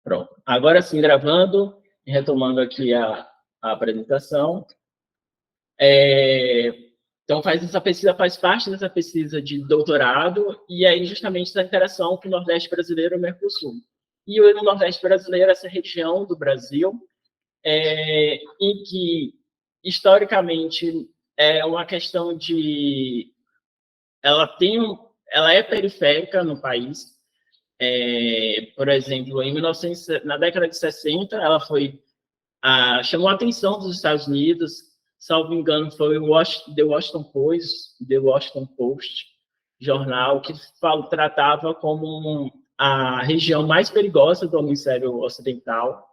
Pronto. Agora sim, gravando, retomando aqui a apresentação. Então, essa pesquisa faz parte dessa pesquisa de doutorado, e aí justamente essa interação com o Nordeste brasileiro e o Mercosul. E o Nordeste brasileiro, essa região do Brasil, em que, historicamente, é uma questão de... Ela é periférica no país. Por exemplo, na década de 60, ela chamou a atenção dos Estados Unidos, salvo engano, foi o The Washington Post, jornal que tratava como a região mais perigosa do hemisfério ocidental,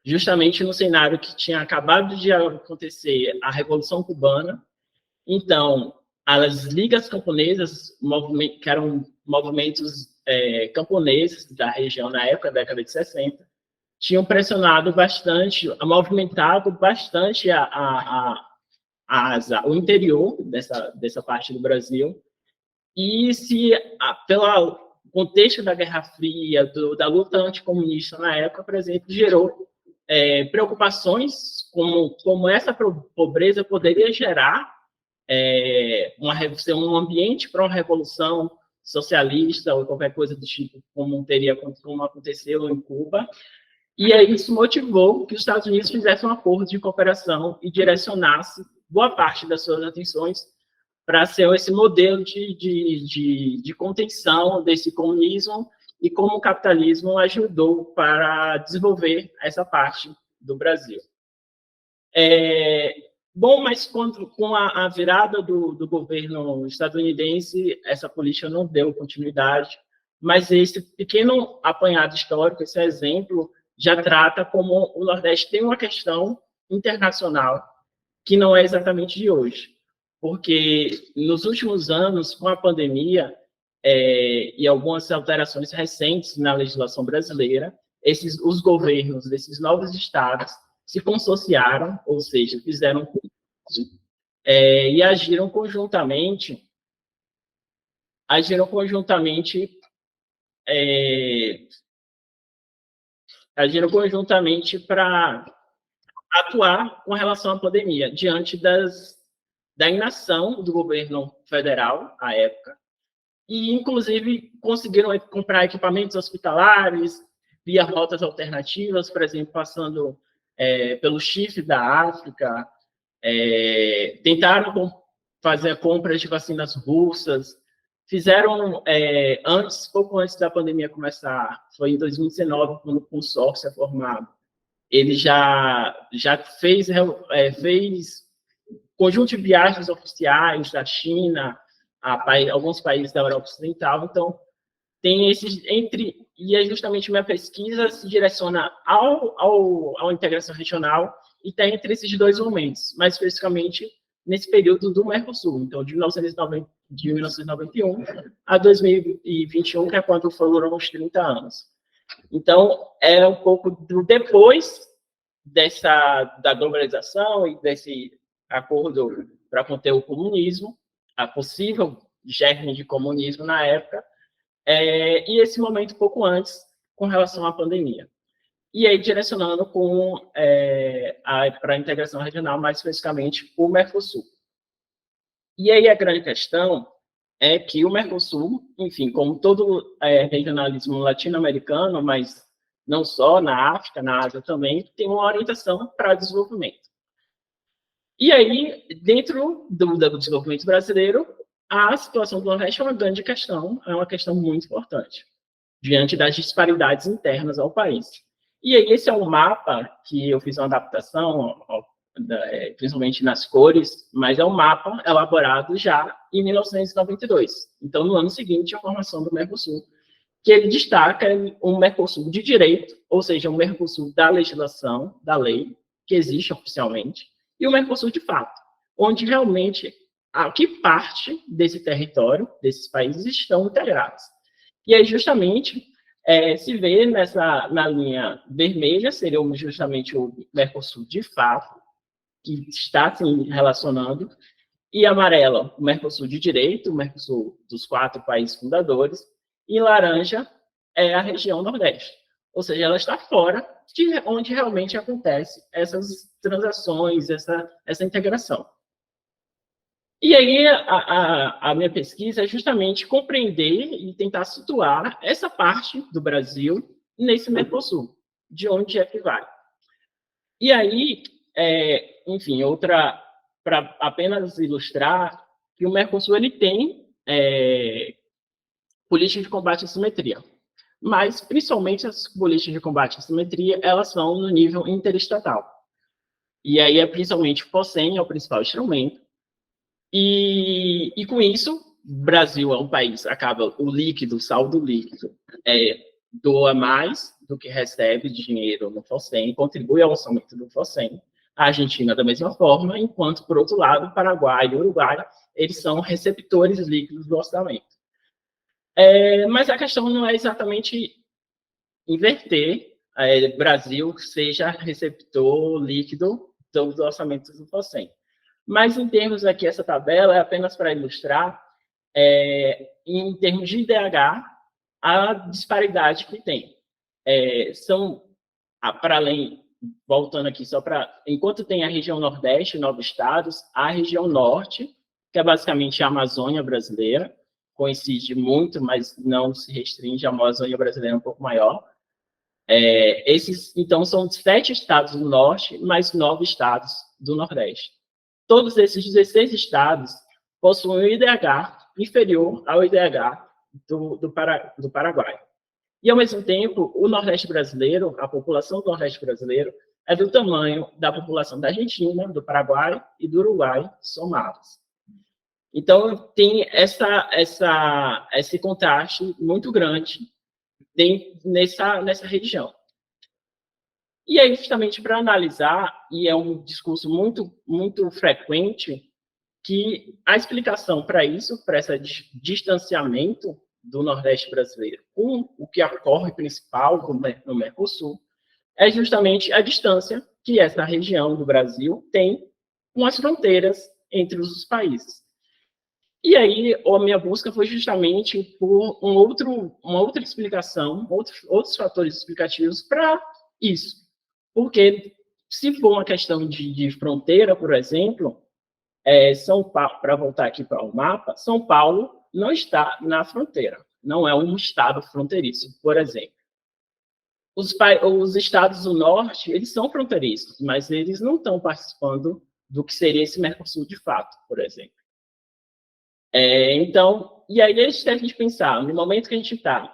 justamente no cenário que tinha acabado de acontecer a Revolução Cubana. Então, as ligas camponesas, que eram movimentos camponeses da região na época, da década de 60, tinham pressionado bastante, movimentado bastante o interior dessa parte do Brasil. E pelo contexto da Guerra Fria, da luta anticomunista na época, por exemplo, gerou preocupações como essa pobreza poderia gerar um ambiente para uma revolução socialista ou qualquer coisa do tipo, como aconteceu em Cuba. E aí isso motivou que os Estados Unidos fizessem um acordo de cooperação e direcionasse boa parte das suas atenções para ser esse modelo de contenção desse comunismo e como o capitalismo ajudou para desenvolver essa parte do Brasil. Bom, mas com a virada do governo estadunidense, essa política não deu continuidade, mas esse pequeno apanhado histórico, esse exemplo, já trata como o Nordeste tem uma questão internacional que não é exatamente de hoje, porque nos últimos anos, com a pandemia e algumas alterações recentes na legislação brasileira, os governos desses novos estados se consorciaram, ou seja, fizeram e agiram conjuntamente para atuar com relação à pandemia, diante da inação do governo federal, à época, e, inclusive, conseguiram comprar equipamentos hospitalares, via rotas alternativas, por exemplo, passando pelo chifre da África, tentaram fazer compras de vacinas russas, fizeram pouco antes da pandemia começar, foi em 2019, quando o consórcio é formado, ele já fez conjunto de viagens oficiais da China a alguns países da Europa Ocidental. Então, tem e é justamente minha pesquisa se direciona à integração regional e está entre esses dois momentos, mais especificamente nesse período do Mercosul, então de 1991 a 2021, que é quando foram os 30 anos. Então, é um pouco depois da globalização e desse acordo para conter o comunismo, a possível germe de comunismo na época, e esse momento um pouco antes, com relação à pandemia. E aí, direcionando para a integração regional, mais especificamente o Mercosul. E aí, a grande questão é que o Mercosul, enfim, como todo regionalismo latino-americano, mas não só, na África, na Ásia também, tem uma orientação para desenvolvimento. E aí, dentro do desenvolvimento brasileiro, a situação do Nordeste é uma grande questão, é uma questão muito importante, diante das disparidades internas ao país. E aí, esse é um mapa que eu fiz uma adaptação, principalmente nas cores, mas é um mapa elaborado já em 1992. Então, no ano seguinte, a formação do Mercosul, que ele destaca um Mercosul de direito, ou seja, um Mercosul da legislação, da lei, que existe oficialmente, e o Mercosul de fato, onde realmente que parte desse território, desses países, estão integrados. E aí, justamente, se vê na linha vermelha, seria justamente o Mercosul de fato, que está se relacionando, e amarela, o Mercosul de direito, o Mercosul dos 4 países fundadores, e laranja é a região Nordeste, ou seja, ela está fora de onde realmente acontece essas transações, essa integração. E aí, a minha pesquisa é justamente compreender e tentar situar essa parte do Brasil nesse Mercosul, de onde é que vai. E aí, enfim, para apenas ilustrar, que o Mercosul ele tem políticas de combate à assimetria, mas, principalmente, as políticas de combate à assimetria, elas são no nível interestatal. E aí, principalmente, o FOSEM é o principal instrumento. E com isso, o Brasil é um país, acaba o líquido, o saldo líquido, doa mais do que recebe de dinheiro no FOSEM, contribui ao orçamento do FOSEM. A Argentina, da mesma forma, enquanto, por outro lado, o Paraguai e o Uruguai, eles são receptores líquidos do orçamento. Mas a questão não é exatamente inverter Brasil seja receptor líquido do orçamento do FOSEM. Mas, em termos aqui, essa tabela é apenas para ilustrar, em termos de IDH, a disparidade que tem. Para além, voltando aqui só para... Enquanto tem a região Nordeste, 9 estados, a região Norte, que é basicamente a Amazônia brasileira, coincide muito, mas não se restringe, a Amazônia brasileira é um pouco maior. Então, são 7 estados do Norte, mais 9 estados do Nordeste. Todos esses 16 estados possuem um IDH inferior ao IDH do Paraguai. E, ao mesmo tempo, o Nordeste brasileiro, a população do Nordeste brasileiro, é do tamanho da população da Argentina, do Paraguai e do Uruguai somados. Então, tem esse contraste muito grande nessa região. E aí, justamente para analisar, e é um discurso muito, muito frequente, que a explicação para isso, para esse distanciamento do Nordeste brasileiro com o que ocorre principal no Mercosul, é justamente a distância que essa região do Brasil tem com as fronteiras entre os países. E aí, a minha busca foi justamente por uma outra explicação, outros fatores explicativos para isso. Porque, se for uma questão de fronteira, por exemplo, São Paulo, para voltar aqui para o mapa, São Paulo não está na fronteira, não é um estado fronteiriço, por exemplo. Os estados do norte, eles são fronteiriços, mas eles não estão participando do que seria esse Mercosul de fato, por exemplo. Então, e aí deixa a gente pensar, no momento que a gente está,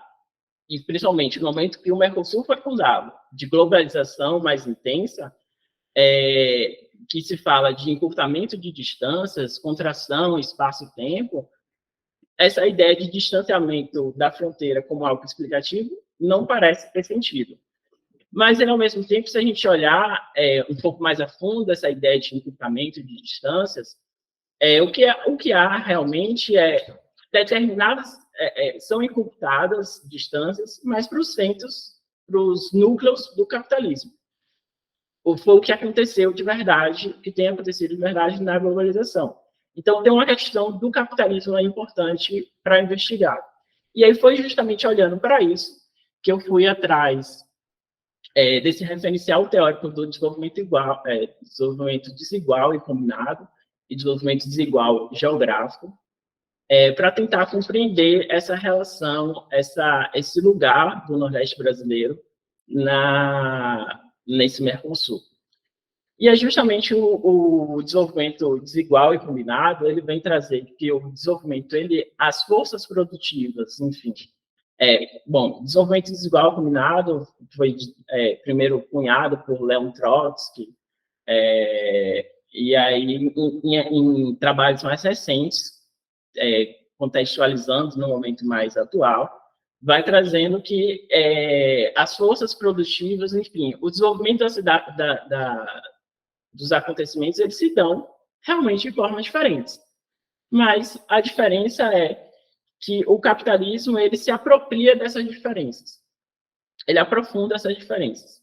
e principalmente no momento que o Mercosul foi fundado, de globalização mais intensa, que se fala de encurtamento de distâncias, contração, espaço e tempo, essa ideia de distanciamento da fronteira como algo explicativo não parece ter sentido. Mas, ao mesmo tempo, se a gente olhar um pouco mais a fundo essa ideia de encurtamento de distâncias, o que há realmente determinadas, são encurtadas distâncias, mas para os centros, para os núcleos do capitalismo. Foi o que aconteceu de verdade, que tem acontecido de verdade na globalização. Então, tem uma questão do capitalismo importante para investigar. E aí foi justamente olhando para isso que eu fui atrás desse referencial teórico do desenvolvimento desenvolvimento desigual e combinado, e desenvolvimento desigual geográfico, para tentar compreender essa relação, esse lugar do Nordeste brasileiro nesse Mercosul. E é justamente o desenvolvimento desigual e combinado, ele vem trazer que o desenvolvimento, as forças produtivas, enfim. Desenvolvimento desigual e combinado foi primeiro cunhado por Leon Trotsky, e aí em trabalhos mais recentes, contextualizando no momento mais atual, vai trazendo que as forças produtivas, enfim, o desenvolvimento dos acontecimentos, eles se dão realmente de formas diferentes. Mas a diferença é que o capitalismo ele se apropria dessas diferenças. Ele aprofunda essas diferenças.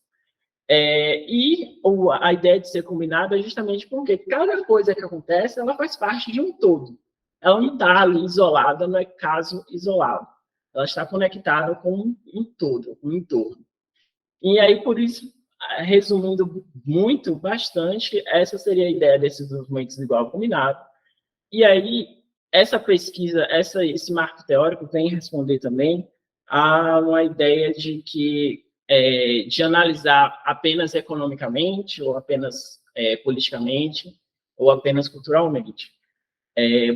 E a ideia de ser combinado é justamente porque cada coisa que acontece, ela faz parte de um todo. Ela não está ali isolada, não é caso isolado. Ela está conectada com um todo, um entorno. E aí, por isso, resumindo muito, bastante, essa seria a ideia desse desenvolvimento desigual combinado. E aí, essa pesquisa, esse marco teórico vem responder também a uma ideia de que de analisar apenas economicamente, ou apenas politicamente, ou apenas culturalmente.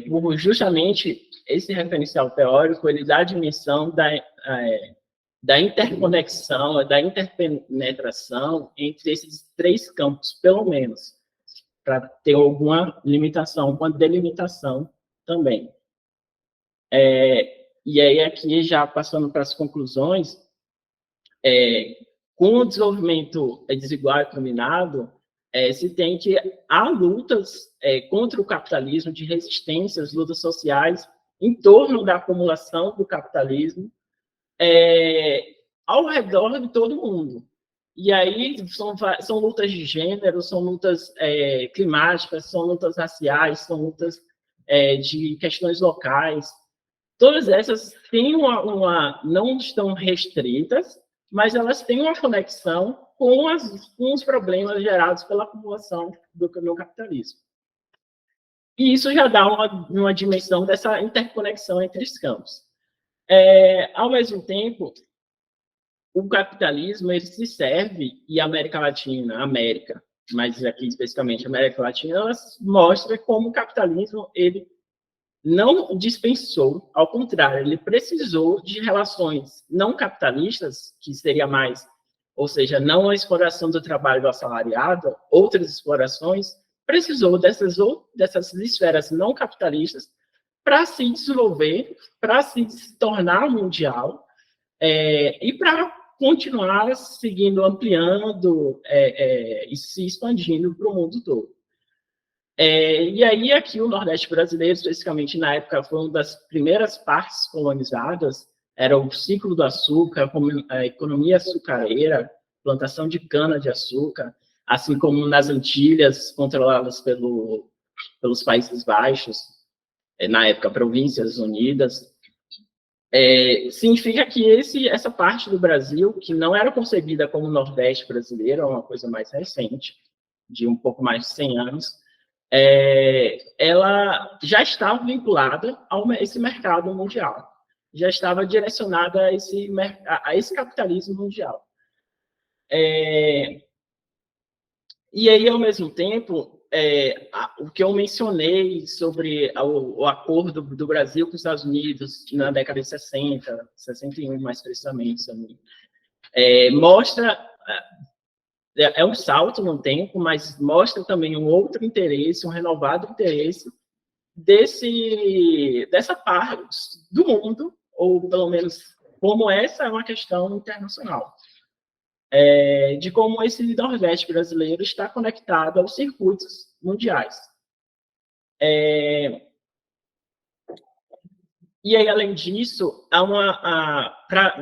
Por justamente esse referencial teórico, ele dá a dimensão da interconexão, da interpenetração entre esses três campos, pelo menos, para ter alguma limitação, alguma delimitação também. E aí, aqui, já passando para as conclusões, com o desenvolvimento desigual e combinado, se tem que há lutas contra o capitalismo, de resistências, lutas sociais, em torno da acumulação do capitalismo, ao redor de todo mundo. E aí são lutas de gênero, são lutas climáticas, são lutas raciais, são lutas de questões locais. Todas essas têm não estão restritas, mas elas têm uma conexão com os problemas gerados pela acumulação no capitalismo. E isso já dá uma dimensão dessa interconexão entre os campos. Ao mesmo tempo, o capitalismo ele se serve, e a América Latina, mas aqui especificamente a América Latina, ela mostra como o capitalismo ele não dispensou, ao contrário, ele precisou de relações não capitalistas, que seria mais, ou seja, não a exploração do trabalho do assalariado, outras explorações, precisou dessas esferas não capitalistas para se desenvolver, para se tornar mundial, e para continuar seguindo, ampliando e se expandindo para o mundo todo. E aí, aqui, o Nordeste brasileiro, especificamente na época, foi uma das primeiras partes colonizadas, era o ciclo do açúcar, a economia açucareira, plantação de cana-de-açúcar, assim como nas Antilhas, controladas pelos Países Baixos, na época, Províncias Unidas. Significa que essa parte do Brasil, que não era concebida como Nordeste brasileiro, é uma coisa mais recente, de um pouco mais de 100 anos, ela já estava vinculada a esse mercado mundial, já estava direcionada a esse capitalismo mundial. E aí, ao mesmo tempo, o que eu mencionei sobre o acordo do Brasil com os Estados Unidos na década de 60, 61 mais precisamente, mostra, um salto no tempo, mas mostra também um outro interesse, um renovado interesse dessa parte do mundo, ou pelo menos como essa é uma questão internacional. De como esse Nordeste brasileiro está conectado aos circuitos mundiais. E aí, além disso,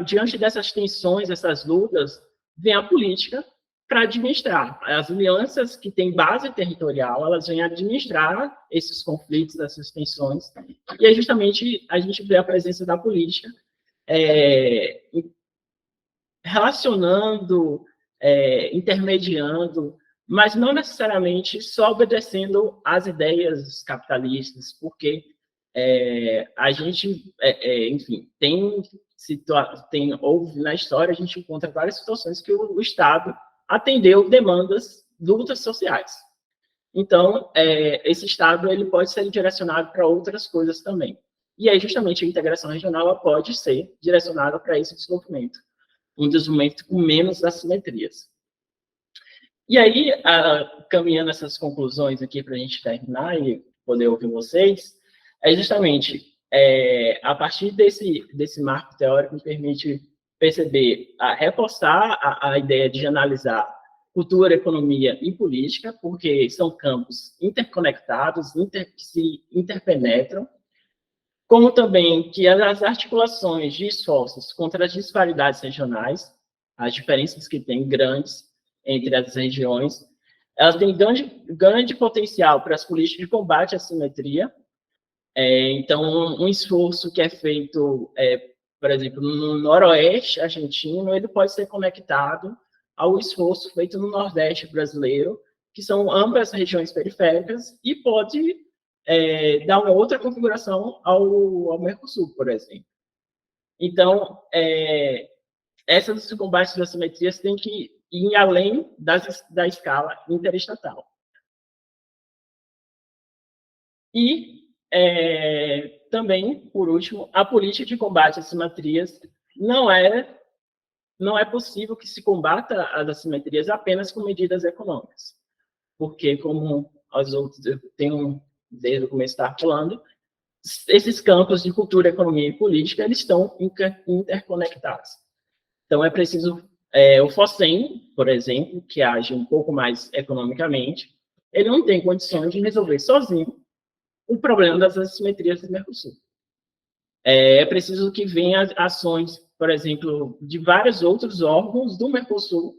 diante dessas tensões, dessas lutas, vem a política para administrar. As alianças que têm base territorial, elas vêm administrar esses conflitos, essas tensões, e aí, justamente, a gente vê a presença da política relacionando, intermediando, mas não necessariamente só obedecendo às ideias capitalistas, porque a gente, enfim, houve na história, a gente encontra várias situações que o Estado atendeu demandas, lutas sociais. Então, esse Estado ele pode ser direcionado para outras coisas também. E aí, justamente, a integração regional ela pode ser direcionada para esse desenvolvimento. Um desenvolvimento com menos assimetrias. E aí, caminhando essas conclusões aqui para a gente terminar e poder ouvir vocês, justamente a partir desse marco teórico me permite perceber, reforçar a ideia de analisar cultura, economia e política, porque são campos interconectados, que se interpenetram, como também que as articulações de esforços contra as disparidades regionais, as diferenças que tem grandes entre as regiões, elas têm grande potencial para as políticas de combate à assimetria. Então, um esforço que é feito, por exemplo, no noroeste argentino, ele pode ser conectado ao esforço feito no Nordeste brasileiro, que são ambas regiões periféricas, e pode dar uma outra configuração ao Mercosul, por exemplo. Então, esses combates das assimetrias têm que ir além da escala interestatal. E, também, por último, a política de combate às assimetrias não é possível que se combata as assimetrias apenas com medidas econômicas, porque, como os outros eu tenho desde o começo estar falando, esses campos de cultura, economia e política eles estão interconectados. Então, é preciso o FOSEM, por exemplo, que age um pouco mais economicamente, ele não tem condições de resolver sozinho o problema das assimetrias do Mercosul. É preciso que venham ações, por exemplo, de vários outros órgãos do Mercosul,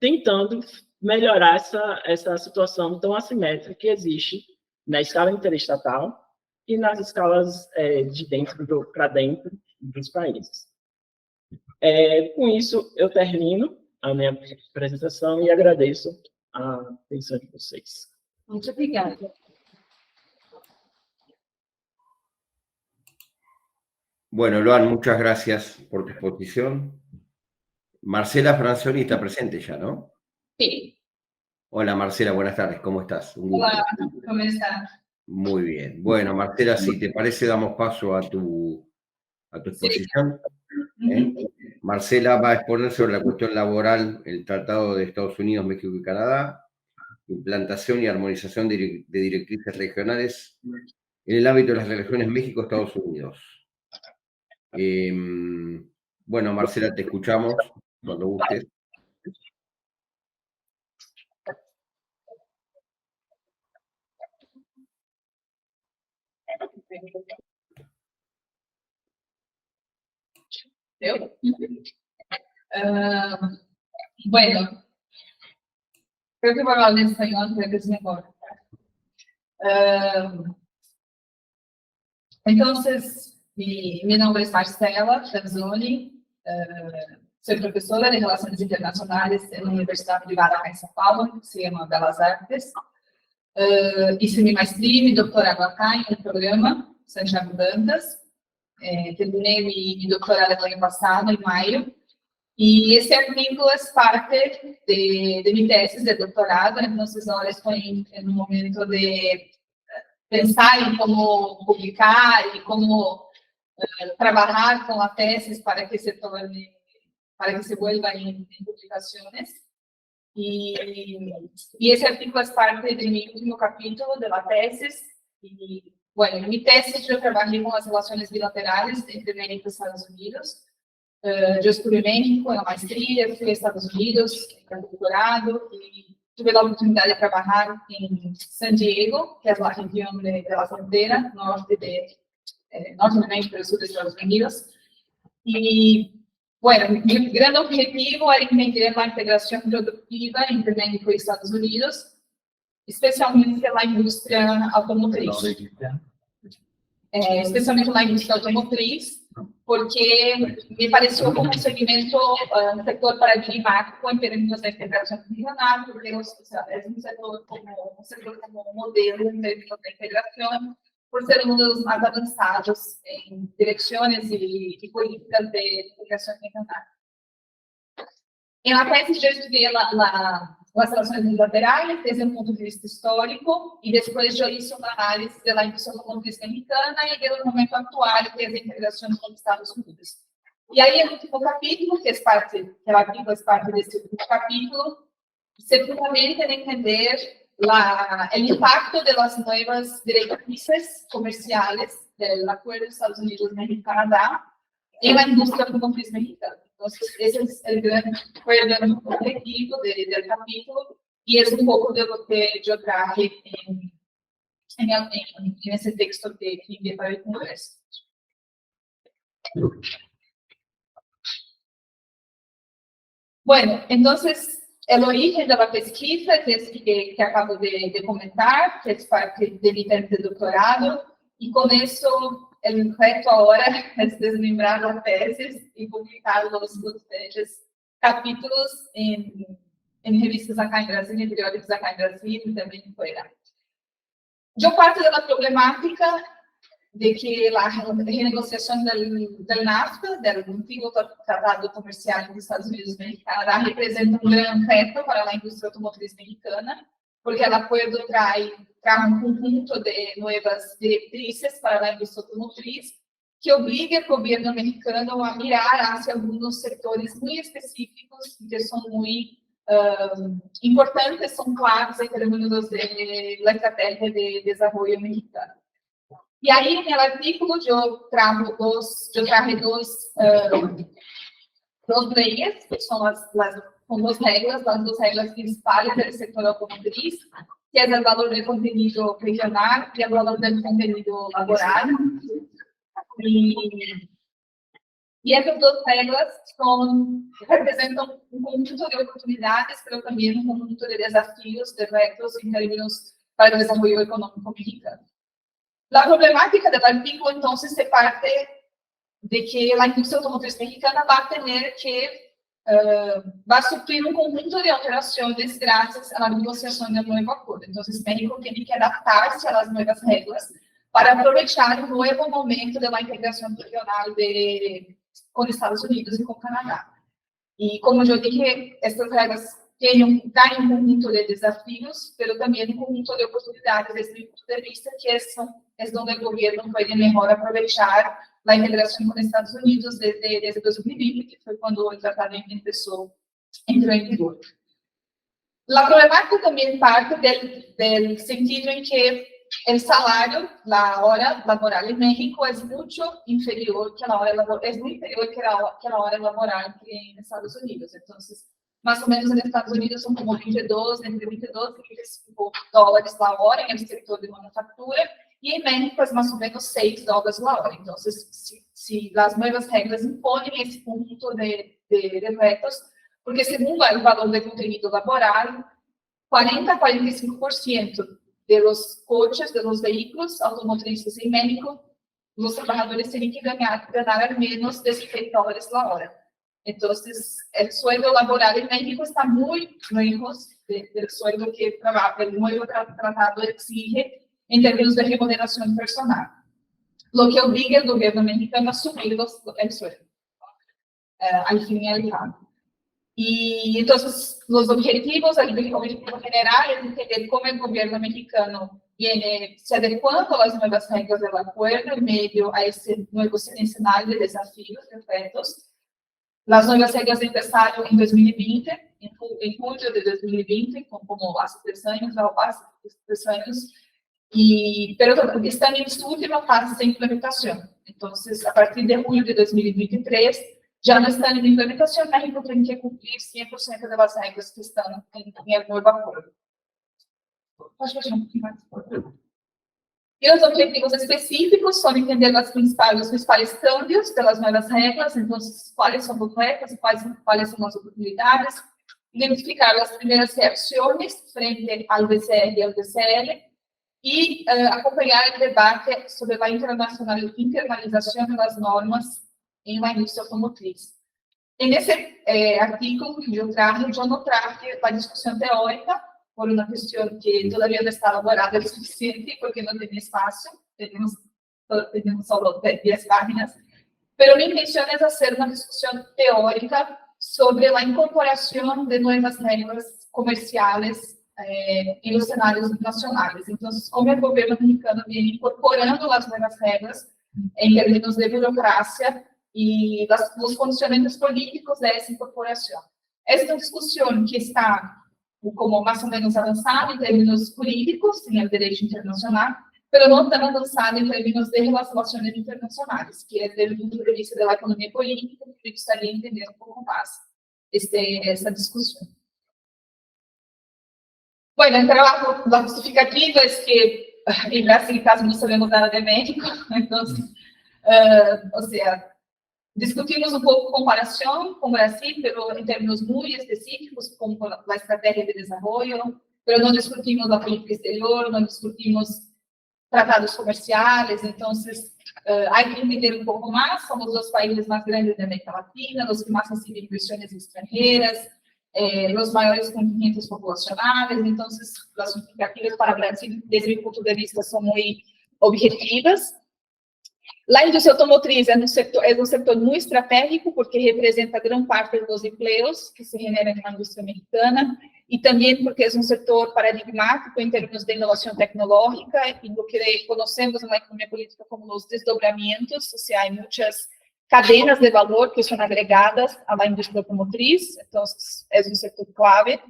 tentando melhorar essa situação tão assimétrica que existe na escala interestatal e nas escalas de dentro para dentro dos países. Com isso, eu termino a minha apresentação e agradeço a atenção de vocês. Muito obrigada. Bueno, Luan, muchas gracias por tu exposición. Marcela Franzoni está presente ya, ¿no? Sí. Hola, Marcela, buenas tardes, ¿cómo estás? Un gusto. Hola, ¿cómo estás? Muy bien. Bueno, Marcela, si te parece, damos paso a tu exposición. Marcela va a exponer sobre la cuestión laboral, el Tratado de Estados Unidos, México y Canadá, implantación y armonización de directrices regionales en el ámbito de las relaciones México-Estados Unidos. Bueno, Marcela, te escuchamos cuando gustes. Bueno, creo que voy a hablar en español, creo que es mejor. Entonces, mi nombre es Marcela Franzoni, soy profesora de Relaciones Internacionales en la Universidad Privada acá en São Paulo, que se llama Belas Artes. Hice mi maestría y mi doctorado acá en el programa Santiago Dantas. Terminei mi doctorado el año pasado, en mayo, y ese artículo es parte de mi tesis de doctorado, entonces ahora estoy en un momento de pensar en cómo publicar y cómo trabajar con la tesis para que se vuelva en publicaciones. Y ese artículo es parte de mi último capítulo de la tesis. Y bueno, en mi tesis yo trabajé con las relaciones bilaterales entre México y Estados Unidos. Yo estuve en México en la maestría, fui a Estados Unidos en el doctorado y tuve la oportunidad de trabajar en San Diego, que es la región de la frontera norte de México y sur de Estados Unidos. Y bueno, mi gran objetivo era entender la integración productiva entre México y Estados Unidos, especialmente la industria automotriz. Especialmente la industria automotriz, porque me pareció como un segmento, un sector paradigmático en términos de integración regional, porque es un sector como modelo en términos de integración, por ser uno de los más avanzados en direcciones y políticas de integración regional. En la tesis yo estudié las relaciones bilaterales desde un punto de vista histórico y después yo hice una análisis de la industria automotriz mexicana y del momento actual, que es la integración con Estados Unidos. Y ahí el último capítulo, que es parte de este último capítulo, se fundamenta en entender el impacto de las nuevas directrices comerciales del Acuerdo de Estados Unidos-México-Canadá en la industria automotriz mexicana. Entonces, ese es fue el gran objetivo del capítulo y es un poco de lo que yo traje en ese texto que envié para el Congreso. Bueno, entonces, el origen de la pesquisa, que es que acabo de comentar, que es parte de mi tesis de doctorado, y con eso el reto ahora es desmembrar la tesis y publicar los textos capítulos en revistas acá en Brasil, en periódicos acá en Brasil y también fuera. Yo parto de la problemática de que la renegociación del NAFTA, del antiguo Tratado Comercial dos Estados Unidos y Canadá, representa un gran reto para la industria automotriz mexicana, porque el acuerdo trae un conjunto de nuevas directrices para la industria automotriz que obliga al gobierno mexicano a mirar hacia algunos sectores muy específicos que son muy importantes, son claves en términos de la estrategia de desarrollo mexicana. Y ahí en el artículo yo traje dos leyes, que son las dos reglas principales del sector automotriz, que es el valor del contenido regional y el valor del contenido laboral. Y esas dos reglas representan un conjunto de oportunidades, pero también un conjunto de desafíos, de retos en términos para el desarrollo económico mexicano. La problemática del artículo, entonces, se parte de que la industria automotriz mexicana va a tener que va a sufrir un conjunto de alteraciones gracias a la negociación del nuevo acuerdo. Entonces, México tiene que adaptarse a las nuevas reglas para aprovechar un nuevo momento de la integración regional con Estados Unidos y con Canadá. Y como yo dije, estas reglas traen un conjunto de desafíos, pero también un conjunto de oportunidades desde mi punto de vista, que es donde el gobierno puede mejor aprovechar la integración con Estados Unidos desde 2020, que fue cuando el tratado entró en vigor. La problemática también parte del sentido en que el salario, la hora laboral en México es mucho inferior que la hora laboral, laboral que en Estados Unidos. Entonces, más o menos en Estados Unidos son como entre 22 y 25 dólares la hora en el sector de manufactura, y en México es más o menos 6 dólares la hora. Entonces, si las nuevas reglas imponen ese conjunto de retos, porque según el valor de contenido laboral, 40 a 45% de los coches, de los vehículos automotrices en México, los trabajadores tienen que ganar al menos 16 dólares la hora. Entonces, el sueldo laboral en México está muy lejos del sueldo que el nuevo tratado exige en términos de remuneración personal, lo que obliga al gobierno mexicano a subir el sueldo, al fin y al cabo. Y entonces, los objetivos, el objetivo general es entender cómo el gobierno mexicano viene se adecuando a las nuevas reglas del acuerdo en medio a ese nuevo escenario de desafíos, de retos. Las nuevas reglas empezaron en 2020, en julio de 2020, como hace 3 años, pero están en su última fase de implementación. Entonces, a partir de julio de 2023, ya no están en implementación, México tiene que cumplir 100% de las reglas que están en el nuevo acuerdo. Y los objetivos específicos son entender los principales cambios de las nuevas reglas, entonces, cuáles son los retos, cuáles son las oportunidades, identificar las primeras reacciones frente al BCR y al DCL, y acompañar el debate sobre la internalización de las normas en la industria automotriz. En ese artículo que yo no traje la discusión teórica, por una cuestión que todavía no está elaborada lo suficiente, porque no tiene espacio, tenemos solo 10 páginas, pero mi intención es hacer una discusión teórica sobre la incorporación de nuevas reglas comerciales en los escenarios nacionales. Entonces, cómo el gobierno mexicano viene incorporando las nuevas reglas en términos de burocracia y los condicionamientos políticos de esa incorporación. Esta discusión que está como más o menos avanzada en términos jurídicos, en el derecho internacional, pero no tan avanzada en términos de relaciones internacionales, que es desde el punto de vista de la economía política, que me gustaría entender un poco más esta discusión. Bueno, el trabajo, la justificativa es que en Brasil casi no sabemos nada de México, entonces, o sea, discutimos un poco comparación con Brasil, pero en términos muy específicos, como la estrategia de desarrollo, pero no discutimos la política exterior, no discutimos tratados comerciales. Entonces, hay que entender un poco más, somos los países más grandes de América Latina, los que más reciben inversiones extranjeras, los mayores contingentes populacionales, entonces las justificativas para Brasil, desde mi punto de vista, son muy objetivas. La industria automotriz es un sector muy estratégico porque representa gran parte de los empleos que se generan en la industria mexicana y también porque es un sector paradigmático en términos de innovación tecnológica y lo que conocemos en la economía política como los desdobramientos, o sea, hay muchas cadenas de valor que son agregadas a la industria automotriz, entonces es un sector clave.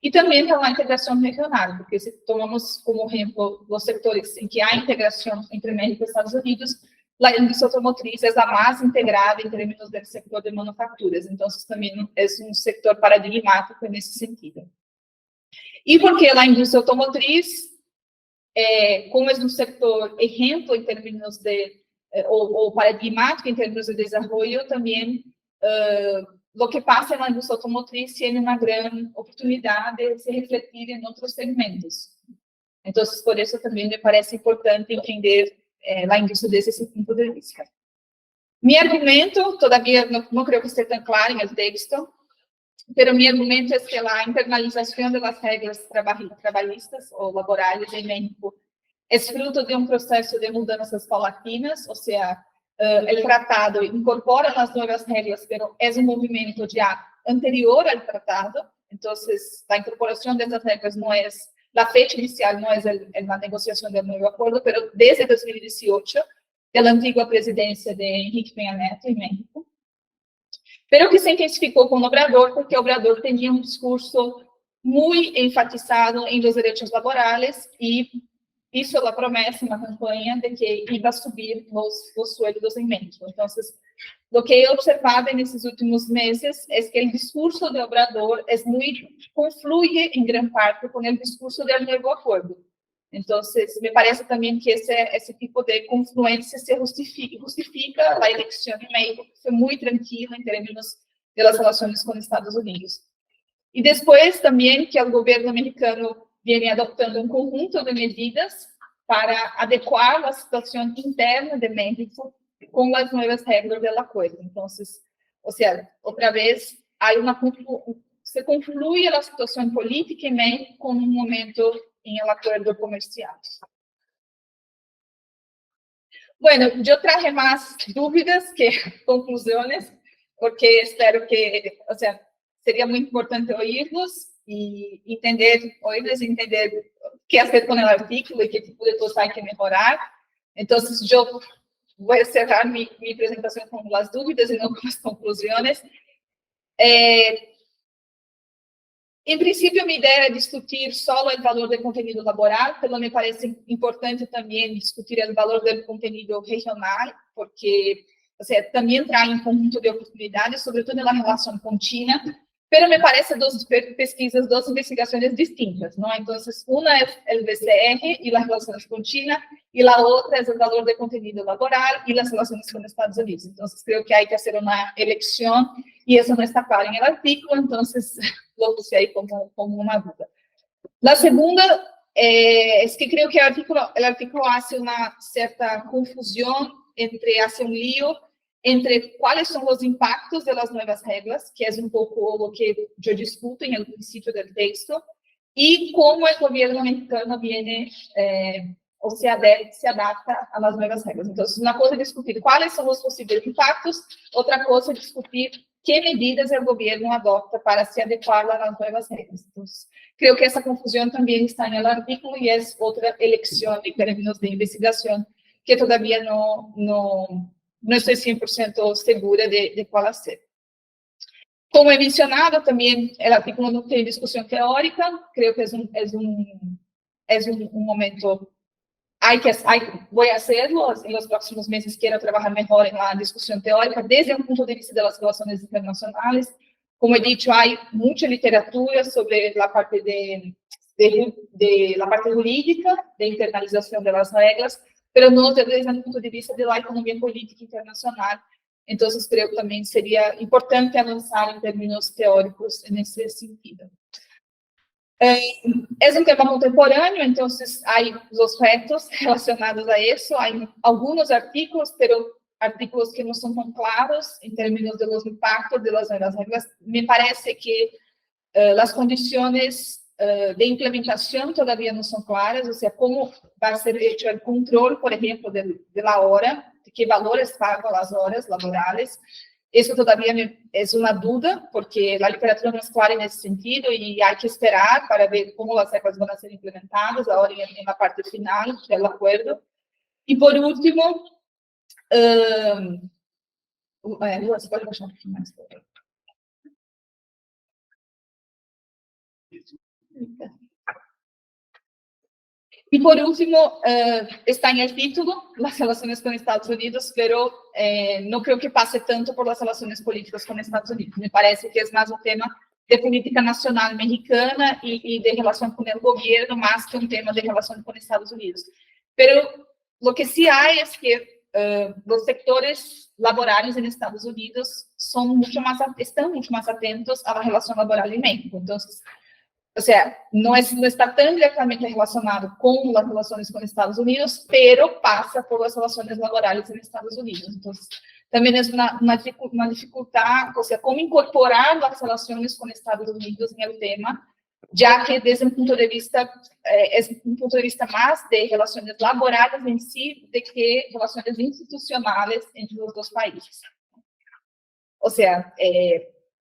Y también con la integración regional, porque si tomamos como ejemplo los sectores en que hay integración entre México y Estados Unidos, la industria automotriz es la más integrada en términos del sector de manufacturas, entonces también es un sector paradigmático en ese sentido. Y porque la industria automotriz, como es un sector ejemplo en términos de, o paradigmático en términos de desarrollo, también lo que pasa en la industria automotriz tiene una gran oportunidad de se refletir en otros segmentos. Entonces, por eso también me parece importante entender la industria desde ese punto de vista. Mi argumento, todavía no creo que esté tan claro en el texto, pero mi argumento es que la internalización de las reglas trabalhistas o laborales en México es fruto de un proceso de mudanzas paulatinas, o sea, el tratado incorpora las nuevas reglas, pero es un movimiento ya anterior al tratado, entonces la incorporación de esas reglas no es, la fecha inicial no es la negociación del nuevo acuerdo, pero desde 2018, de la antigua presidencia de Enrique Peña Nieto en México, pero que se intensificó con Obrador, porque Obrador tenía un discurso muy enfatizado en los derechos laborales y hizo la promesa en la campaña de que iba a subir los sueldos en México. Entonces, lo que he observado en estos últimos meses es que el discurso de Obrador confluye en gran parte con el discurso del nuevo acuerdo. Entonces, me parece también que ese tipo de confluencia se justifica la elección en México, que fue muy tranquila en términos de las relaciones con Estados Unidos. Y después también que el gobierno mexicano viene adoptando un conjunto de medidas para adecuar la situación interna de México con las nuevas reglas del acuerdo. Entonces, o sea, otra vez, se confluye la situación política en México con un momento en el acuerdo comercial. Bueno, yo traje más dudas que conclusiones, porque espero que, o sea, sería muy importante oírlos y oírles y entender qué hacer con el artículo y qué tipo de cosas hay que mejorar. Entonces, yo voy a cerrar mi presentación con las dudas y no con las conclusiones. En principio, mi idea era discutir solo el valor del contenido laboral, pero me parece importante también discutir el valor del contenido regional, porque, o sea, también trae un conjunto de oportunidades, sobre todo en la relación con China, pero me parece dos pesquisas, dos investigaciones distintas, ¿no? Entonces, una es el BCR y las relaciones con China, y la otra es el valor del contenido laboral y las relaciones con Estados Unidos. Entonces, creo que hay que hacer una elección, y eso no está claro en el artículo, entonces lo puse ahí como una duda. La segunda es que creo que el artículo hace una cierta confusión, hace un lío entre cuáles son los impactos de las nuevas reglas, que es un poco lo que yo discuto en el principio del texto, y cómo el gobierno mexicano viene o se adapta a las nuevas reglas. Entonces, una cosa es discutir cuáles son los posibles impactos, otra cosa es discutir qué medidas el gobierno adopta para se adecuar a las nuevas reglas. Entonces, creo que esa confusión también está en el artículo y es otra elección en términos de investigación que todavía no estoy 100% segura de cuál hacer. Como he mencionado, también el artículo no tiene discusión teórica, creo que es un momento, voy a hacerlo, en los próximos meses quiero trabajar mejor en la discusión teórica desde un punto de vista de las relaciones internacionales. Como he dicho, hay mucha literatura sobre la parte de la parte jurídica, de internalización de las reglas, pero no desde el punto de vista de la economía política internacional. Entonces, creo que también sería importante avanzar en términos teóricos en ese sentido. Es un tema contemporáneo, entonces hay los retos relacionados a eso. Hay algunos artículos, pero artículos que no son tan claros en términos de los impactos de las nuevas reglas. Me parece que las condiciones de implementación todavía no son claras, o sea, cómo va a ser hecho el control, por ejemplo, de la hora, de qué valores pagan las horas laborales. Eso todavía es una duda, porque la literatura no es clara en ese sentido y hay que esperar para ver cómo las reglas van a ser implementadas ahora en la parte final del acuerdo. Y por último, Luas, pode baixar um pouquinho mais. Y por último, está en el título, las relaciones con Estados Unidos, pero no creo que pase tanto por las relaciones políticas con Estados Unidos. Me parece que es más un tema de política nacional mexicana y de relación con el gobierno, más que un tema de relación con Estados Unidos. Pero lo que sí hay es que los sectores laborales en Estados Unidos están mucho más atentos a la relación laboral en México. Entonces, o sea, no está tan directamente relacionado con las relaciones con Estados Unidos, pero pasa por las relaciones laborales en Estados Unidos. Entonces, también es una dificultad, o sea, cómo incorporar las relaciones con Estados Unidos en el tema, ya que desde un punto de vista, es un punto de vista más de relaciones laborales en sí, de que relaciones institucionales entre los dos países. O sea,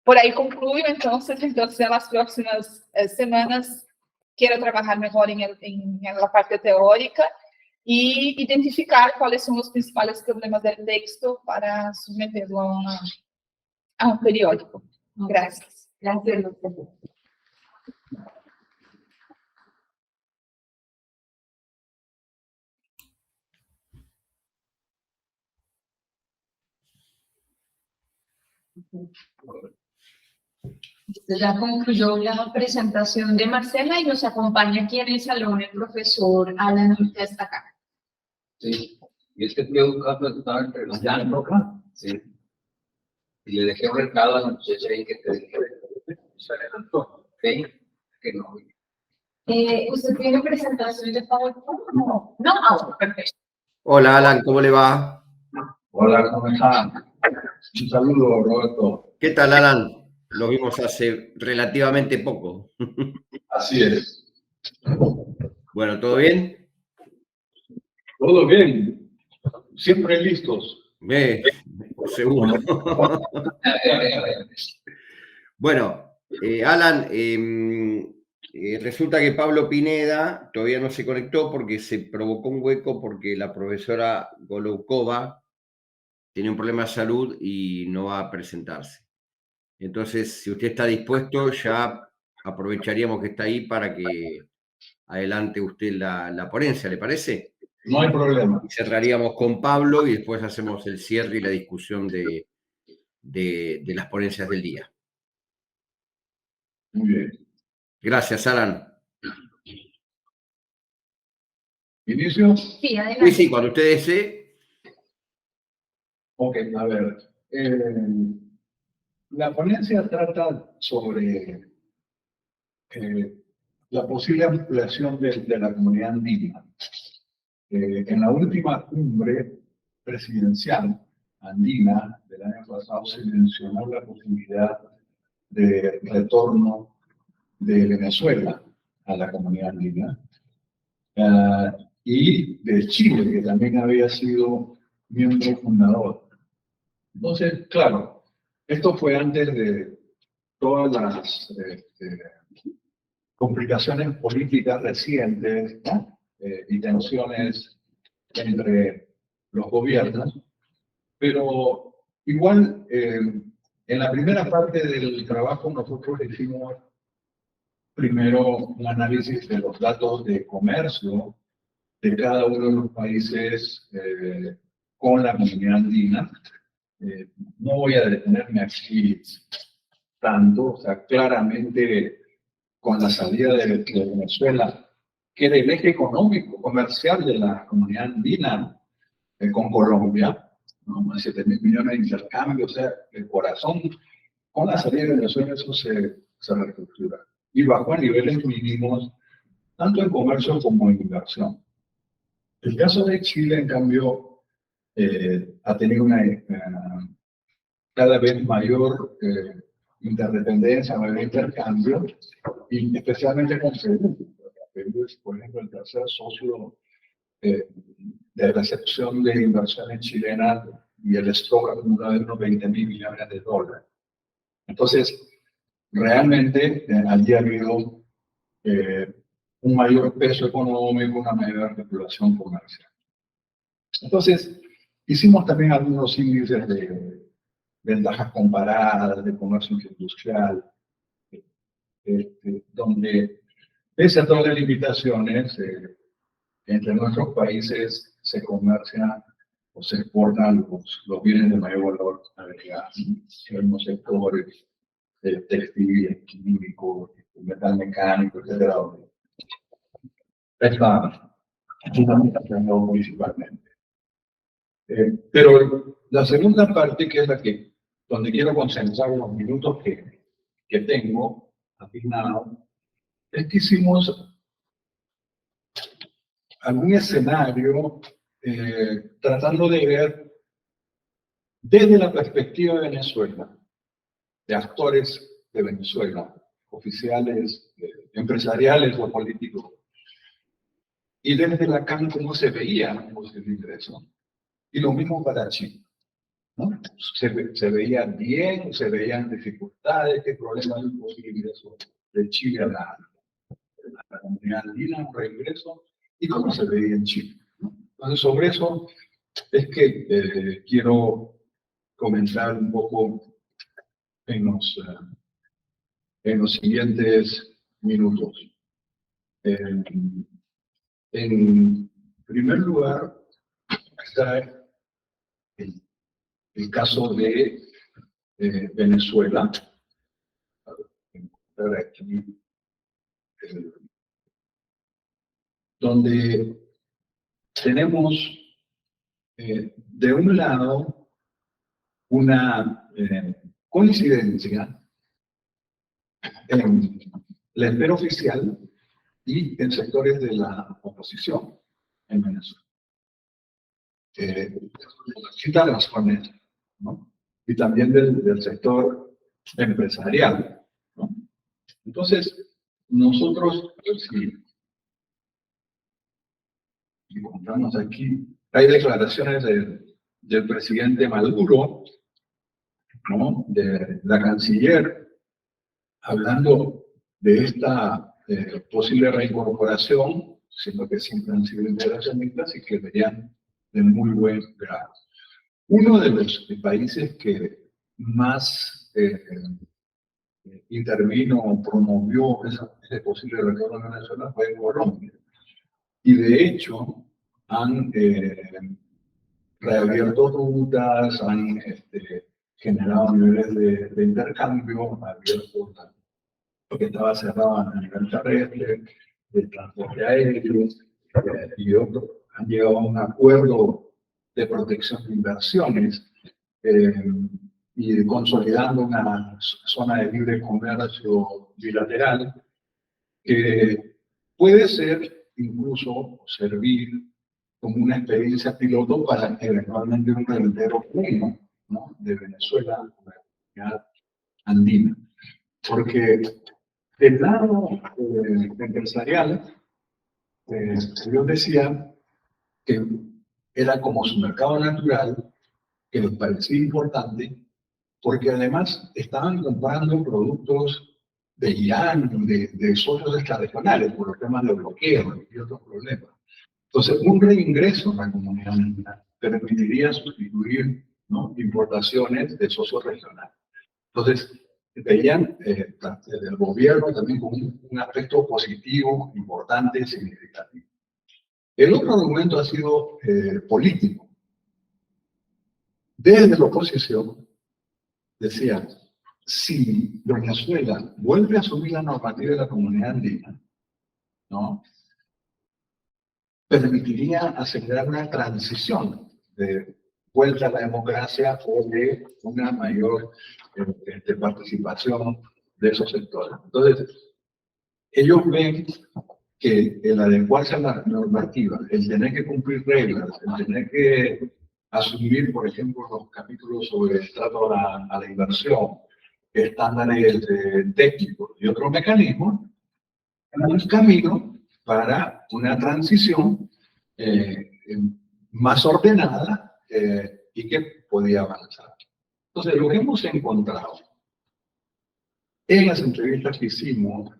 por ahí concluyo, entonces en las próximas semanas quiero trabajar mejor en la parte teórica y identificar cuáles son los principales problemas del texto para someterlo a un periódico. Gracias. Gracias, doctor. Ya concluyó la presentación de Marcela y nos acompaña aquí en el salón el profesor Alan Destacar. Sí, y es que estoy buscando estaba entre los llanos acá. Sí. Y le dejé un recado a la muchacha ahí que te dije. Que no. ¿Usted tiene presentación de PowerPoint? No. No, perfecto. Hola, Alan, ¿cómo le va? Hola, ¿cómo están? Un saludo, Roberto. ¿Qué tal, Alan? Lo vimos hace relativamente poco. Así es. Bueno, ¿todo bien? Todo bien. Siempre listos. Seguro. Bueno, Alan, resulta que Pablo Pineda todavía no se conectó porque se provocó un hueco porque la profesora Goloukova tiene un problema de salud y no va a presentarse. Entonces, si usted está dispuesto, ya aprovecharíamos que está ahí para que adelante usted la ponencia, ¿le parece? No hay problema. Cerraríamos con Pablo y después hacemos el cierre y la discusión de las ponencias del día. Muy bien. Gracias, Alan. ¿Inicio? Sí, adelante. Sí, cuando usted desee. Ok, a ver. La ponencia trata sobre la posible ampliación de la comunidad andina. En la última cumbre presidencial andina del año pasado se mencionó la posibilidad de retorno de Venezuela a la comunidad andina y de Chile, que también había sido miembro fundador. Entonces, claro, esto fue antes de todas las complicaciones políticas recientes, ¿no? Y tensiones entre los gobiernos, pero igual en la primera parte del trabajo nosotros hicimos primero un análisis de los datos de comercio de cada uno de los países con la comunidad andina. No voy a detenerme aquí tanto, o sea, claramente con la salida de Venezuela, que era el eje económico, comercial de la comunidad andina con Colombia, ¿no? Más de 7.000 millones de intercambios, o sea, el corazón, con la salida de Venezuela eso se reestructura. y bajó a niveles mínimos, tanto en comercio como en inversión. El caso de Chile, en cambio, ha tenido una cada vez mayor interdependencia, mayor intercambio, y especialmente con Perú. Perú es, por ejemplo, el tercer socio de recepción de inversiones chilenas y el stock acumulado de unos 20.000 millones de dólares. Entonces, realmente allí ha habido un mayor peso económico, una mayor articulación comercial. Entonces, hicimos también algunos índices de ventajas comparadas, de comercio industrial, donde, pese a todas las limitaciones, entre nuestros países se comercian o se exportan los bienes de mayor valor agregado. En los sectores textil, químico, metal mecánico, etc. Esta fundamentación principalmente. Pero la segunda parte, que es la que, donde quiero concentrar los minutos que tengo asignados, es que hicimos algún escenario tratando de ver desde la perspectiva de Venezuela, de actores de Venezuela, oficiales, empresariales o políticos, y desde la CAN cómo se veía un posible ingreso. Y lo mismo para Chile, ¿no? Se veía bien, se veían dificultades, qué problema hay un posible ingreso de Chile a la comunidad andina, un reingreso, y cómo se veía en Chile, ¿no? Entonces, sobre eso es que quiero comentar un poco en los siguientes minutos. En primer lugar, está el caso de Venezuela. Aquí, donde tenemos de un lado una coincidencia en la esfera oficial y en sectores de la oposición en Venezuela. Distintas razones, ¿no? Y también del sector empresarial, ¿no? Entonces, nosotros, si contamos aquí, hay declaraciones del presidente Maduro, ¿no? De la canciller, hablando de esta posible reincorporación, siendo que siempre han sido integracionistas y que verían de muy buen grado. Uno de los países que más intervino o promovió ese posible retorno a Venezuela fue Colombia. Y de hecho han reabierto rutas, han generado niveles de intercambio, abierto lo que estaba cerrado a nivel terrestre, de transporte aéreo y otros. Han llegado a un acuerdo de protección de inversiones y consolidando una zona de libre comercio bilateral que puede ser incluso servir como una experiencia piloto para eventualmente un reintero pleno, ¿no? De Venezuela a la comunidad andina. Porque del lado empresarial, yo decía que era como su mercado natural, que les parecía importante, porque además estaban comprando productos de Irán, de socios extrarregionales, por los temas de bloqueo y otros problemas. Entonces, un reingreso a la comunidad andina permitiría sustituir, ¿no? Importaciones de socios regionales. Entonces, veían el gobierno también como un aspecto positivo, importante, significativo. El otro argumento ha sido político. Desde la oposición, decían, si Venezuela vuelve a asumir la normativa de la comunidad andina, ¿no? Permitiría acelerar una transición de vuelta a la democracia o de una mayor participación de esos sectores. Entonces, ellos ven que el adecuarse a la normativa, el tener que cumplir reglas, el tener que asumir, por ejemplo, los capítulos sobre el trato a la inversión, estándares técnicos y otros mecanismos, un camino para una transición más ordenada y que podía avanzar. Entonces, lo que hemos encontrado en las entrevistas que hicimos,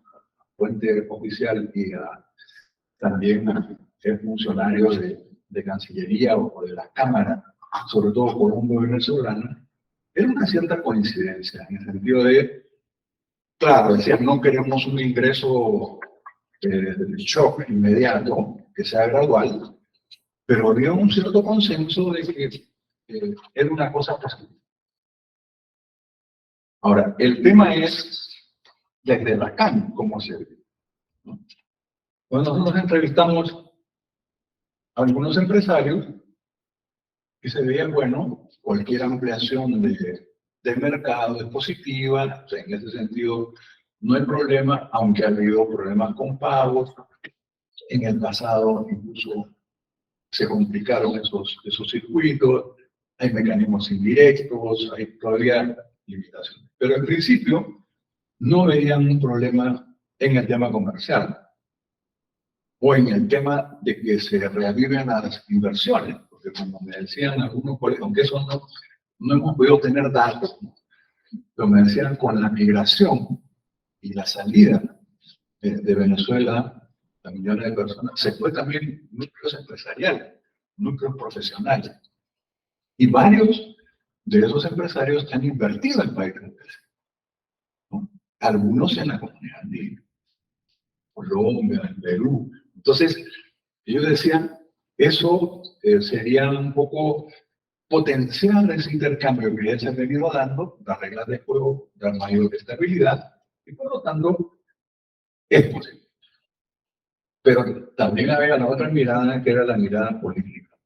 fuente oficial y también a funcionarios de Cancillería o de la Cámara, sobre todo por rumbo venezolano, era una cierta coincidencia, en el sentido de, claro, decían, no queremos un ingreso de shock inmediato, que sea gradual, pero había un cierto consenso de que era una cosa posible. Ahora, el tema es desde la CAN, cómo se ve. Cuando nosotros entrevistamos a algunos empresarios, y se veía, bueno, cualquier ampliación del mercado es positiva, o sea, en ese sentido no hay problema, aunque ha habido problemas con pagos. En el pasado incluso se complicaron esos circuitos, hay mecanismos indirectos, hay todavía limitaciones. Pero en principio no veían un problema en el tema comercial o en el tema de que se reaviven las inversiones, porque como me decían algunos colegas, aunque eso no hemos podido tener datos, pero me decían con la migración y la salida de Venezuela, a millones de personas, se fue también núcleos empresariales, núcleos profesionales. Y varios de esos empresarios han invertido en países, ¿no? Algunos en la comunidad andina, Colombia, en Perú. Entonces, ellos decían, eso sería un poco potenciar ese intercambio que ya se ha venido dando, las reglas de juego, dar mayor estabilidad, y por lo tanto, es posible. Pero también había la otra mirada, que era la mirada política,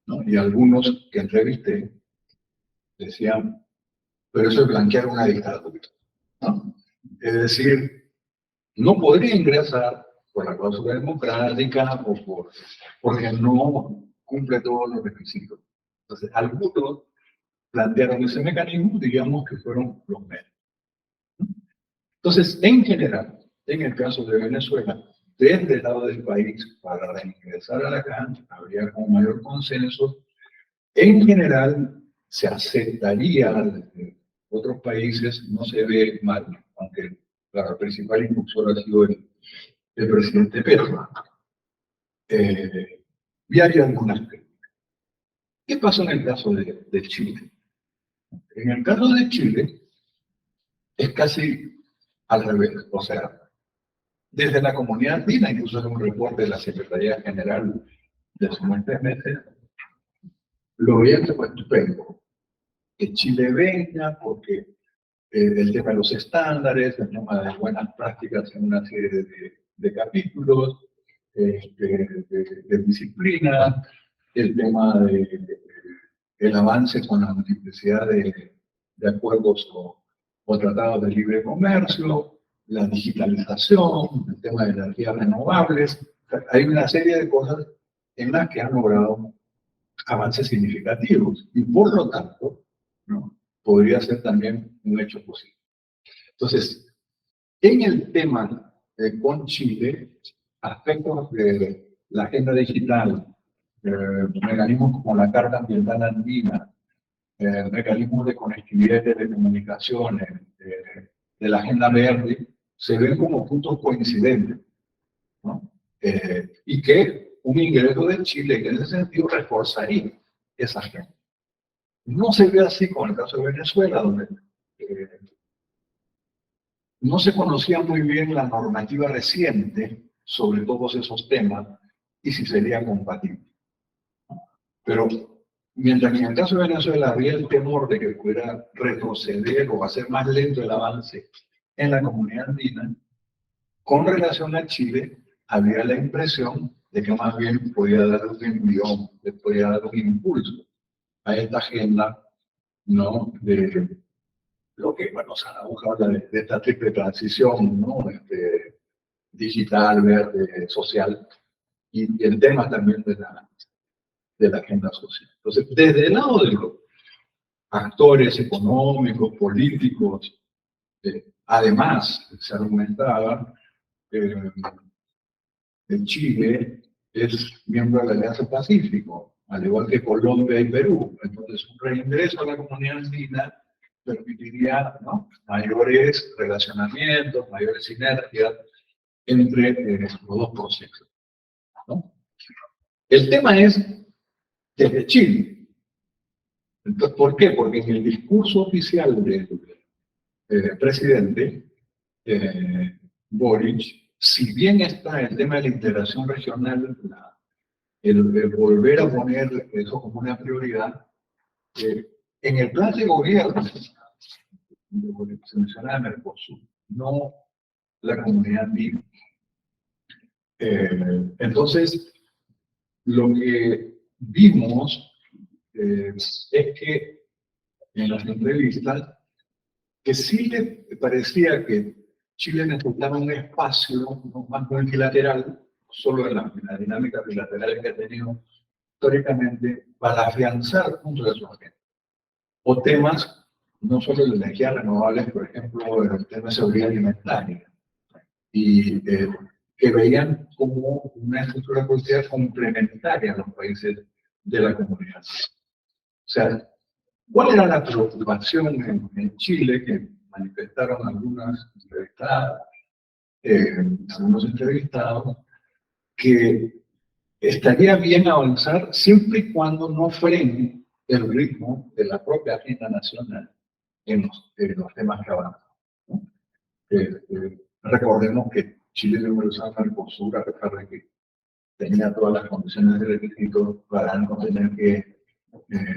¿no? Y algunos que entrevisté decían, pero eso es blanquear una dictadura, ¿no? Es decir, no podría ingresar por la cláusula democrática o porque no cumple todos los requisitos. Entonces, algunos plantearon ese mecanismo, digamos que fueron los medios. Entonces, en general, en el caso de Venezuela, desde el lado del país, para reingresar a la CAN, habría como mayor consenso. En general, se aceptaría, otros países no se ve mal, aunque la principal impulsor ha sido el presidente Petro. Y hay algunas críticas. ¿Qué pasó en el caso de Chile? En el caso de Chile, es casi al revés. O sea, desde la comunidad andina, incluso en un reporte de la Secretaría General de hace unos 3 meses, lo veían que fue estupendo. Que Chile venga, porque el tema de los estándares, el tema de buenas prácticas en una serie de capítulos, de disciplina, el tema del avance con la multiplicidad de acuerdos o tratados de libre comercio, la digitalización, el tema de energías renovables. Hay una serie de cosas en las que han logrado avances significativos y por lo tanto, ¿no?, podría ser también un hecho posible. Entonces, en el tema con Chile, aspectos de la agenda digital, mecanismos como la Carta Ambiental Andina, mecanismos de conectividad y telecomunicaciones, de la agenda verde, se ven como puntos coincidentes, ¿no? Y que un ingreso de Chile en ese sentido reforzaría esa agenda. No se ve así con el caso de Venezuela, donde no se conocía muy bien la normativa reciente sobre todos esos temas y si sería compatible. Pero mientras que en el caso de Venezuela había el temor de que pudiera retroceder o hacer más lento el avance en la comunidad andina, con relación a Chile había la impresión de que más bien podía dar un envión, podía dar un impulso a esta agenda, ¿no?, de lo que, bueno, Sarajevo habla de esta triple transición, ¿no?, digital, verde, social, y el tema también de la agenda social. Entonces, desde el lado de los actores económicos, políticos, además, se argumentaba, Chile es miembro de la Alianza Pacífico, al igual que Colombia y Perú. Entonces, un reingreso a la comunidad andina permitiría, ¿no?, mayores relacionamientos, mayores sinergias entre los dos procesos, ¿no? El tema es desde Chile. Entonces, ¿por qué? Porque en el discurso oficial del presidente Boric, si bien está el tema de la integración regional, el volver a poner eso como una prioridad, en el plan de gobierno se menciona Mercosur, no la comunidad andina. Entonces, lo que vimos es que en las entrevistas, que sí le parecía que Chile necesitaba un espacio más multilateral, solo en la dinámica bilateral que ha tenido históricamente, para afianzar puntos de su agenda. O temas, no solo de energías renovables, por ejemplo, el tema de seguridad alimentaria, y que veían como una estructura política complementaria a los países de la comunidad. O sea, ¿cuál era la preocupación en Chile que manifestaron algunos entrevistados? Que estaría bien avanzar siempre y cuando no frene el ritmo de la propia agenda nacional en los temas que avanzan, ¿no? Recordemos que Chile no usaba Mercosur a pesar de que tenía todas las condiciones de requisito para no tener que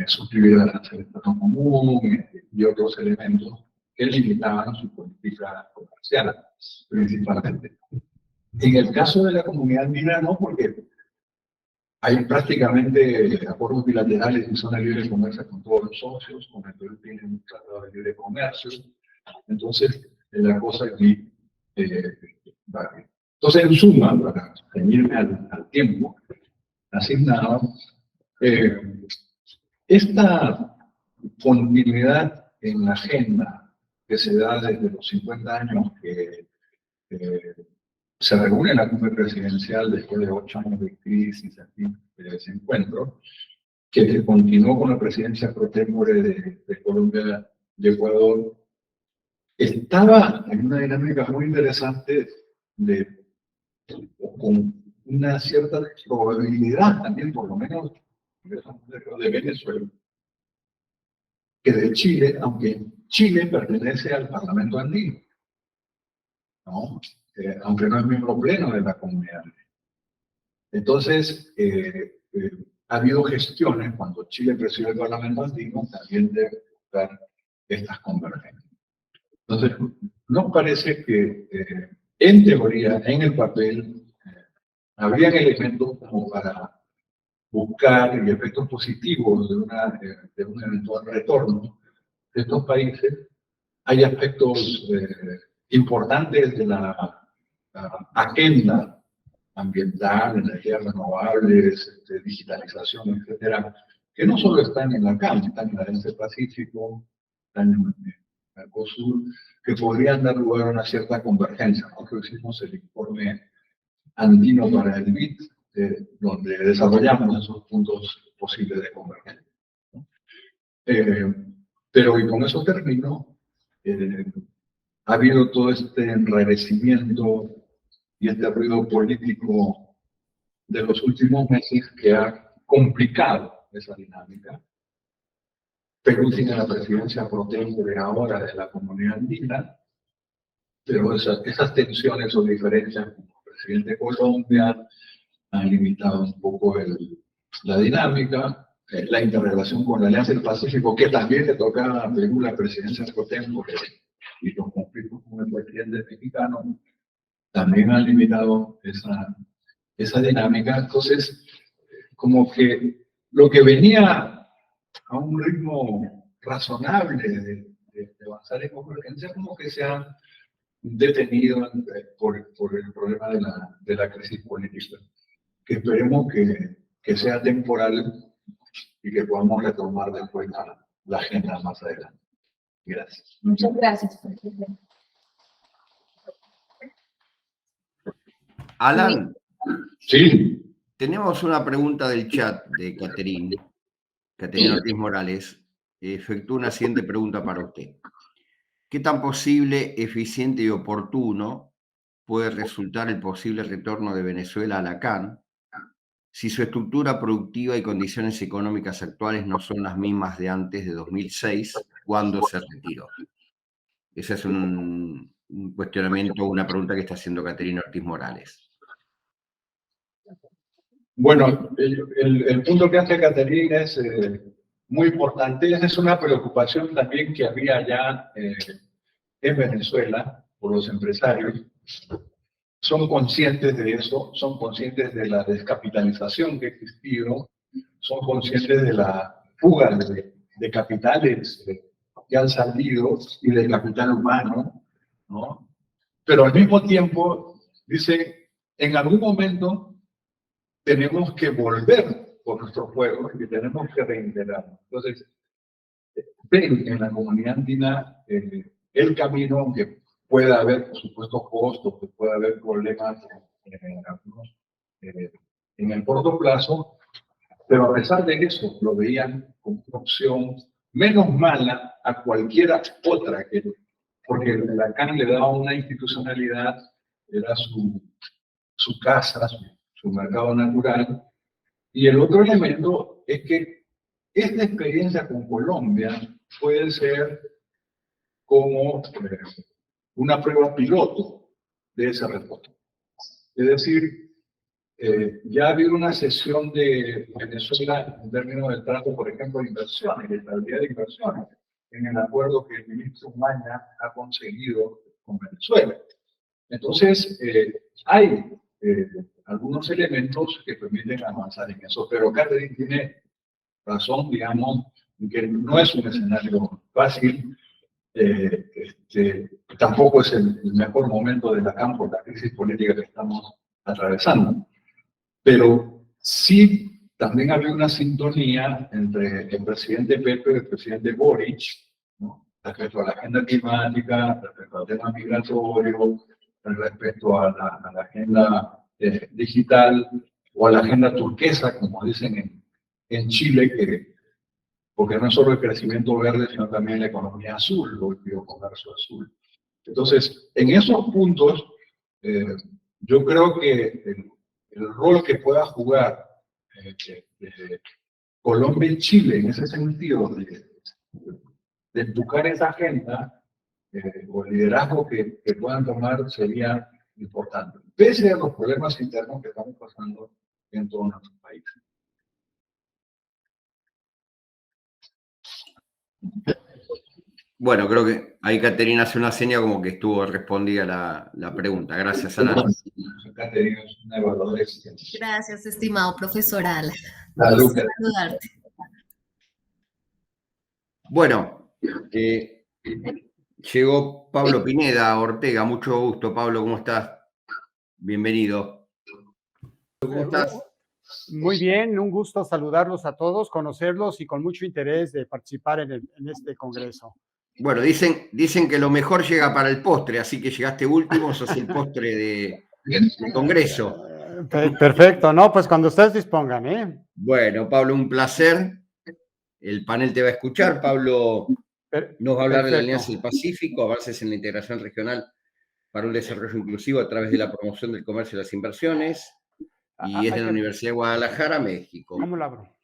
suscribir a la Tratado Común y otros elementos que limitaban su política comercial, principalmente. En el caso de la comunidad andina, no, porque hay prácticamente acuerdos bilaterales y zona de libre comercio con todos los socios, con el Perú tiene un tratado de libre comercio. Entonces, la cosa aquí va bien. Entonces, en suma, para ceñirme al tiempo asignado, esta continuidad en la agenda que se da desde los 50 años que se reúne en la cumbre presidencial después de 8 años de crisis, de desencuentro, que continuó con la presidencia pro tempore de Colombia y Ecuador, estaba en una dinámica muy interesante con una cierta probabilidad también, por lo menos, de Venezuela, que de Chile, aunque Chile pertenece al Parlamento andino, ¿no? Aunque no es miembro pleno de la comunidad. Entonces, ha habido gestiones cuando Chile presidió el Parlamento andino también de buscar estas convergencias. Entonces, nos parece que en teoría, en el papel, habrían elementos como para buscar el efectos positivos de un eventual retorno de estos países. Hay aspectos importantes de la agenda ambiental, energías renovables, digitalización, etcétera, que no solo están en la CAM, están en la Alianza Pacífico, están en Mercosur, que podrían dar lugar a una cierta convergencia. Nosotros hicimos el informe andino para el BID, donde desarrollamos esos puntos posibles de convergencia, ¿no? Pero, y con eso termino, ha habido todo este enrarecimiento y este ruido político de los últimos meses que ha complicado esa dinámica. Perú tiene la presidencia pro tempore ahora de la comunidad andina, pero esas tensiones o diferencias con el presidente de Colombia han limitado un poco la dinámica. La interrelación con la Alianza del Pacífico, que también le toca a Perú la presidencia pro tempore, y los conflictos con el presidente mexicano también han limitado esa dinámica. Entonces, como que lo que venía a un ritmo razonable de avanzar en convergencia, como que se ha detenido por el problema de la crisis política, que esperemos que sea temporal y que podamos retomar después la agenda más adelante. Gracias. Muchas gracias. Alan, Sí. tenemos una pregunta del chat de Caterina Ortiz Morales. Efectúa una siguiente pregunta para usted. ¿Qué tan posible, eficiente y oportuno puede resultar el posible retorno de Venezuela a la CAN si su estructura productiva y condiciones económicas actuales no son las mismas de antes de 2006, cuando se retiró? Ese es un cuestionamiento, una pregunta que está haciendo Caterina Ortiz Morales. Bueno, el punto que hace Caterina es muy importante. Esa es una preocupación también que había ya en Venezuela por los empresarios. Son conscientes de eso, son conscientes de la descapitalización que ha existido, son conscientes de la fuga de capitales que han salido y del capital humano, ¿no? Pero al mismo tiempo, dice, en algún momento tenemos que volver por nuestro pueblo y tenemos que reintegrarnos. Entonces, ven en la comunidad andina el camino, aunque pueda haber, por supuesto, costos, que pueda haber problemas en el corto plazo, pero a pesar de eso, lo veían como una opción menos mala a cualquiera otra, porque la CAN le daba una institucionalidad, era su casa, su mercado natural. Y el otro elemento es que esta experiencia con Colombia puede ser como una prueba piloto de ese retorno. Es decir, ya ha habido una sesión de Venezuela en términos del trato, por ejemplo, de inversiones, de estabilidad de inversiones, en el acuerdo que el ministro Maña ha conseguido con Venezuela. Entonces, hay algunos elementos que permiten avanzar en eso, pero Catherine tiene razón, digamos, que no es un escenario fácil. Tampoco es el mejor momento de la CAN por la crisis política que estamos atravesando. Pero sí, también había una sintonía entre el presidente Petro y el presidente Boric, ¿no? Respecto a la agenda climática, respecto al tema migratorio, respecto a la agenda digital o a la agenda turquesa, como dicen en Chile, porque no es solo el crecimiento verde, sino también la economía azul o el biocomercio azul. Entonces, en esos puntos, yo creo que el rol que pueda jugar Colombia y Chile en ese sentido de empujar esa agenda o el liderazgo que puedan tomar sería importante, pese a los problemas internos que estamos pasando en todo nuestro país. Bueno, creo que ahí Caterina hace una seña como que estuvo respondida la pregunta. Gracias, Alan. Caterina es una evaluadora excelente. Gracias, estimado profesor Alan. Salud. Saludarte. Bueno, llegó Pablo Pineda Ortega. Mucho gusto, Pablo. ¿Cómo estás? Bienvenido. ¿Cómo estás? Muy bien, un gusto saludarlos a todos, conocerlos y con mucho interés de participar en este congreso. Bueno, dicen que lo mejor llega para el postre, así que llegaste último, sos el postre de congreso. Perfecto, ¿no? Pues cuando ustedes dispongan, ¿eh? Bueno, Pablo, un placer. El panel te va a escuchar. Pablo nos va a hablar de la Alianza del Pacífico, avances en la integración regional para un desarrollo inclusivo a través de la promoción del comercio y las inversiones. Y es de la Universidad de Guadalajara, México. ¿Cómo lo abro?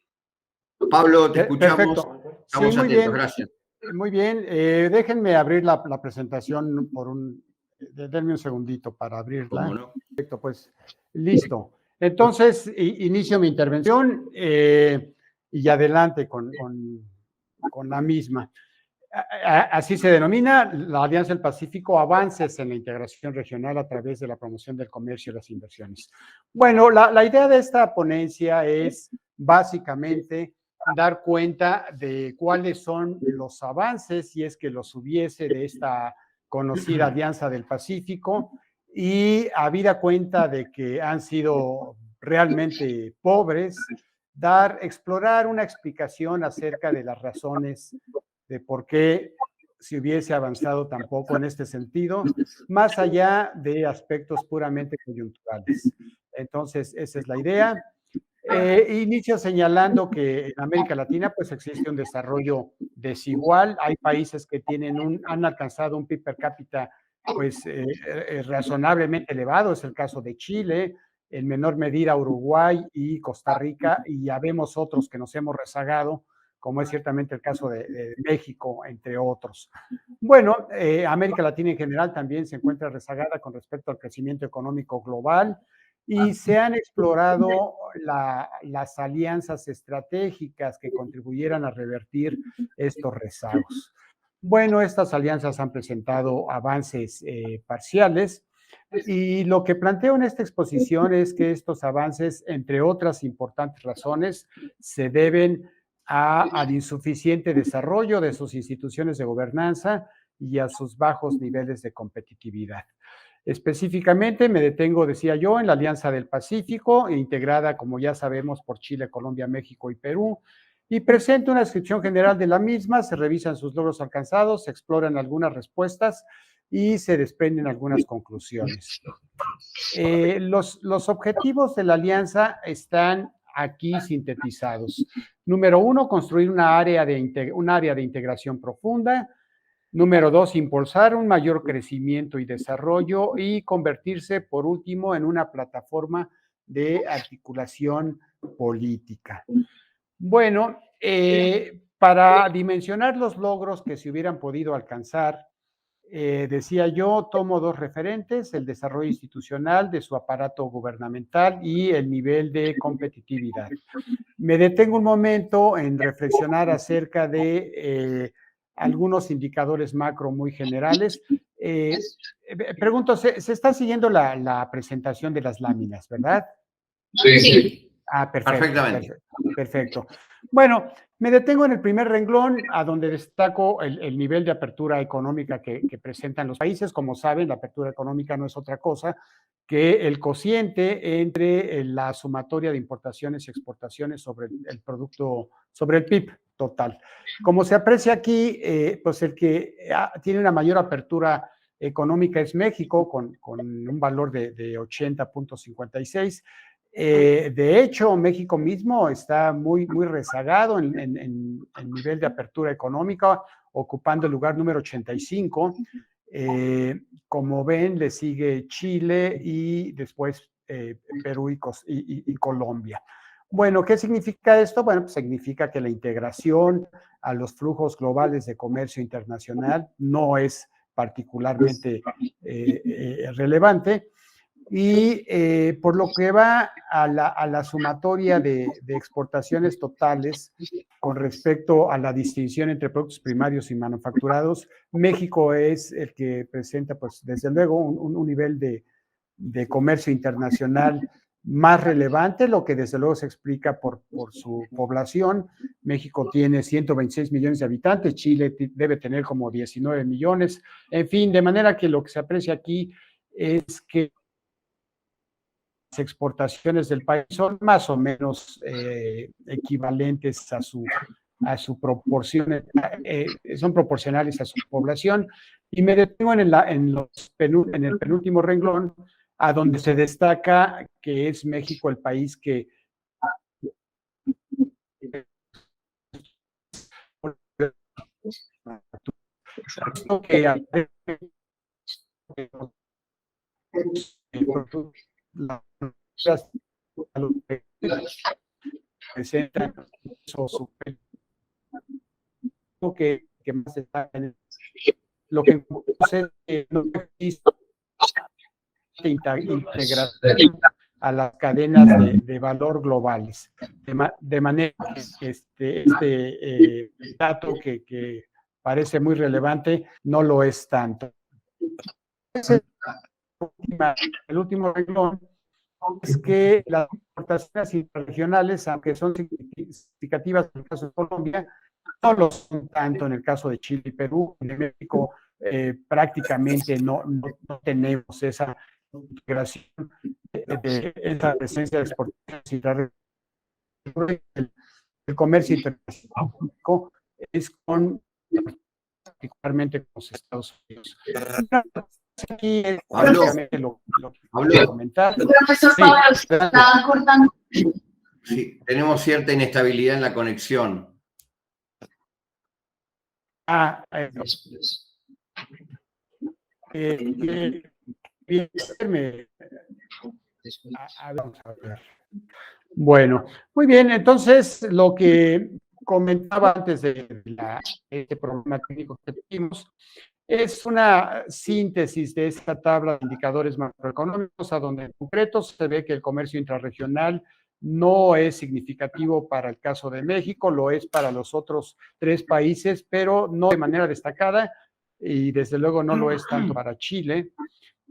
Pablo, te escuchamos. Perfecto. Estamos sí, muy atentos, bien. Gracias. Muy bien, déjenme abrir la presentación denme un segundito para abrirla. ¿Cómo no? Perfecto, pues listo. Entonces, inicio mi intervención y adelante con la misma. Así se denomina la Alianza del Pacífico, avances en la integración regional a través de la promoción del comercio y las inversiones. Bueno, la idea de esta ponencia es básicamente dar cuenta de cuáles son los avances, si es que los hubiese, de esta conocida Alianza del Pacífico, y habida cuenta de que han sido realmente pobres, explorar una explicación acerca de las razones de por qué se hubiese avanzado tan poco en este sentido, más allá de aspectos puramente coyunturales. Entonces, esa es la idea. Inicio señalando que en América Latina pues existe un desarrollo desigual. Hay países que han alcanzado un PIB per cápita pues razonablemente elevado. Es el caso de Chile, en menor medida Uruguay y Costa Rica, y ya vemos otros que nos hemos rezagado, como es ciertamente el caso de México, entre otros. Bueno, América Latina en general también se encuentra rezagada con respecto al crecimiento económico global, y se han explorado las alianzas estratégicas que contribuyeran a revertir estos rezagos. Bueno, estas alianzas han presentado avances parciales, y lo que planteo en esta exposición es que estos avances, entre otras importantes razones, se deben al insuficiente desarrollo de sus instituciones de gobernanza y a sus bajos niveles de competitividad. Específicamente me detengo, decía yo, en la Alianza del Pacífico, integrada, como ya sabemos, por Chile, Colombia, México y Perú, y presento una descripción general de la misma. Se revisan sus logros alcanzados, se exploran algunas respuestas y se desprenden algunas conclusiones. Los objetivos de la alianza están aquí sintetizados. Número 1, construir un área de integración profunda. Número 2, impulsar un mayor crecimiento y desarrollo, y convertirse, por último, en una plataforma de articulación política. Bueno, para dimensionar los logros que se hubieran podido alcanzar, decía yo, tomo dos referentes: el desarrollo institucional de su aparato gubernamental y el nivel de competitividad. Me detengo un momento en reflexionar acerca de algunos indicadores macro muy generales. Pregunto, ¿se está siguiendo la presentación de las láminas, verdad? Sí. Perfecto. Perfectamente. Perfecto. Bueno, me detengo en el primer renglón, a donde destaco el nivel de apertura económica que presentan los países. Como saben, la apertura económica no es otra cosa que el cociente entre la sumatoria de importaciones y exportaciones sobre el producto, sobre el PIB total. Como se aprecia aquí, pues el que tiene una mayor apertura económica es México, con un valor de 80.56. De hecho, México mismo está muy rezagado en nivel de apertura económica, ocupando el lugar número 85. Como ven, le sigue Chile y después Perú y Colombia. Bueno, ¿qué significa esto? Bueno, pues significa que la integración a los flujos globales de comercio internacional no es particularmente relevante. Y por lo que va a la sumatoria de exportaciones totales con respecto a la distinción entre productos primarios y manufacturados, México es el que presenta, pues, desde luego, un nivel de comercio internacional más relevante, lo que desde luego se explica por su población. México tiene 126 millones de habitantes, Chile debe tener como 19 millones, en fin, de manera que lo que se aprecia aquí es que las exportaciones del país son más o menos equivalentes a su proporción, son proporcionales a su población. Y me detengo en el penúltimo renglón, a donde se destaca que es México el país que presentan que más está en lo que no existe integración a las cadenas de valor globales, de manera que este dato que parece muy relevante no lo es tanto. El último renglón es que las exportaciones interregionales, aunque son significativas en el caso de Colombia, no lo son tanto en el caso de Chile y Perú. En México prácticamente no tenemos esa integración de esa presencia de exportaciones y el comercio internacional es particularmente con los Estados Unidos. Aquí es básicamente lo que quiero comentar. Profesor Sí, Pablo, se está cortando. Sí, tenemos cierta inestabilidad en la conexión. Vamos a ver. Bueno, muy bien, entonces lo que comentaba antes de este problema técnico que tuvimos es una síntesis de esta tabla de indicadores macroeconómicos, a donde en concreto se ve que el comercio intrarregional no es significativo para el caso de México, lo es para los otros 3 países, pero no de manera destacada, y desde luego no lo es tanto para Chile.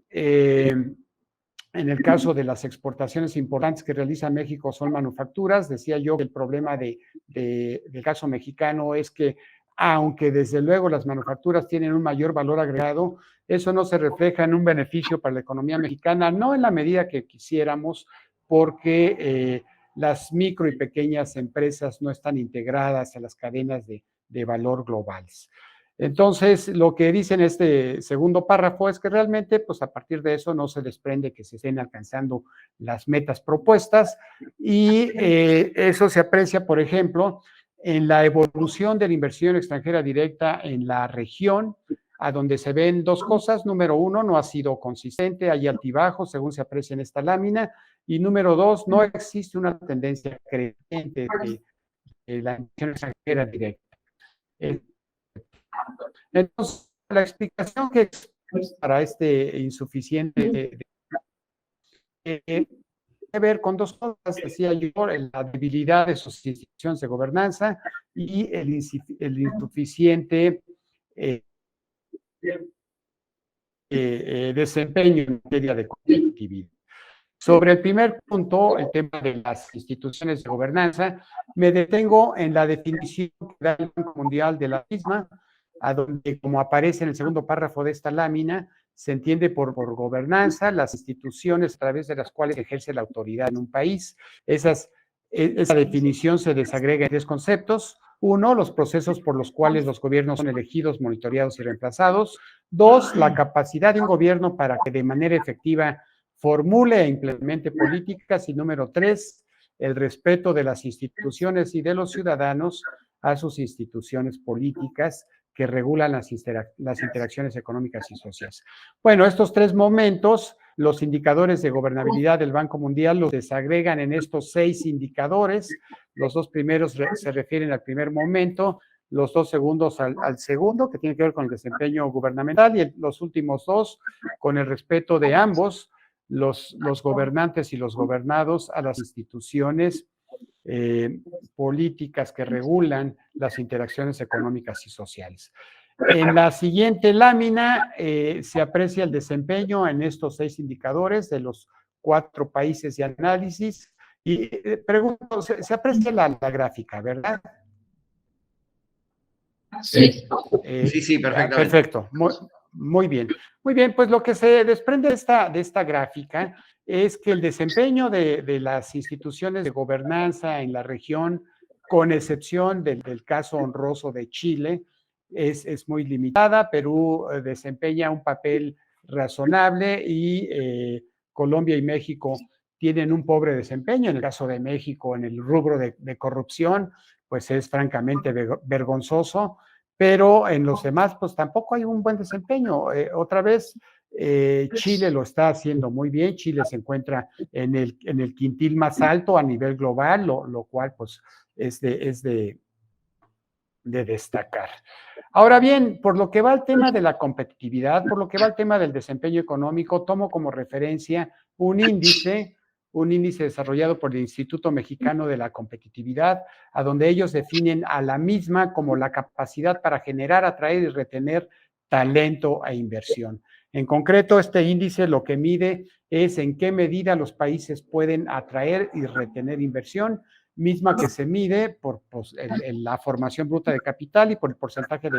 En el caso de las exportaciones importantes que realiza México son manufacturas. Decía yo que el problema del caso mexicano es que, aunque desde luego las manufacturas tienen un mayor valor agregado, eso no se refleja en un beneficio para la economía mexicana, no en la medida que quisiéramos, porque las micro y pequeñas empresas no están integradas a las cadenas de valor globales. Entonces, lo que dice en este segundo párrafo es que realmente, pues a partir de eso no se desprende que se estén alcanzando las metas propuestas y eso se aprecia, por ejemplo, en la evolución de la inversión extranjera directa en la región, a donde se ven 2 cosas. Número 1, no ha sido consistente, hay altibajos, según se aprecia en esta lámina. Y número 2, no existe una tendencia creciente de la inversión extranjera directa. Entonces, la explicación que para este insuficiente tiene que ver con 2 cosas, decía yo, la debilidad de sus instituciones de gobernanza y el insuficiente desempeño en materia de competitividad. Sobre el primer punto, el tema de las instituciones de gobernanza, me detengo en la definición que da el Banco Mundial de la misma, a donde, como aparece en el segundo párrafo de esta lámina, se entiende por gobernanza las instituciones a través de las cuales ejerce la autoridad en un país. Esa definición se desagrega en 3 conceptos. 1, los procesos por los cuales los gobiernos son elegidos, monitoreados y reemplazados. 2, la capacidad de un gobierno para que de manera efectiva formule e implemente políticas. Y número 3, el respeto de las instituciones y de los ciudadanos a sus instituciones políticas que regulan las interacciones económicas y sociales. Bueno, estos 3 momentos, los indicadores de gobernabilidad del Banco Mundial los desagregan en estos 6 indicadores. Los 2 primeros se refieren al primer momento, los 2 segundos al segundo, que tiene que ver con el desempeño gubernamental, y los últimos 2 con el respeto de ambos, los gobernantes y los gobernados, a las instituciones políticas que regulan las interacciones económicas y sociales. En la siguiente lámina se aprecia el desempeño en estos 6 indicadores de los 4 países de análisis. Y pregunto, se aprecia la gráfica, ¿verdad? Sí, sí, perfectamente. Perfecto, muy bien. Muy bien, pues lo que se desprende de esta gráfica es que el desempeño de las instituciones de gobernanza en la región, con excepción del caso honroso de Chile, es muy limitada. Perú desempeña un papel razonable y Colombia y México tienen un pobre desempeño. En el caso de México, en el rubro de corrupción, pues es francamente vergonzoso, pero en los demás, pues tampoco hay un buen desempeño. Otra vez, Chile lo está haciendo muy bien. Chile se encuentra en el quintil más alto a nivel global, lo cual pues es de destacar. Ahora bien, por lo que va al tema de la competitividad, por lo que va al tema del desempeño económico, tomo como referencia un índice desarrollado por el Instituto Mexicano de la Competitividad, a donde ellos definen a la misma como la capacidad para generar, atraer y retener talento e inversión. En concreto, este índice lo que mide es en qué medida los países pueden atraer y retener inversión, misma que se mide por la formación bruta de capital y por el porcentaje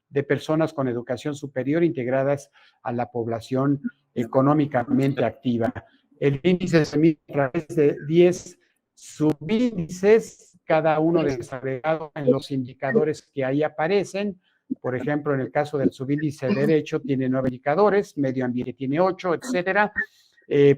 de personas con educación superior integradas a la población económicamente activa. El índice se mide a través de 10 subíndices, cada uno desagregado en los indicadores que ahí aparecen. Por ejemplo, en el caso del subíndice de derecho tiene 9 indicadores, medio ambiente tiene 8, etcétera.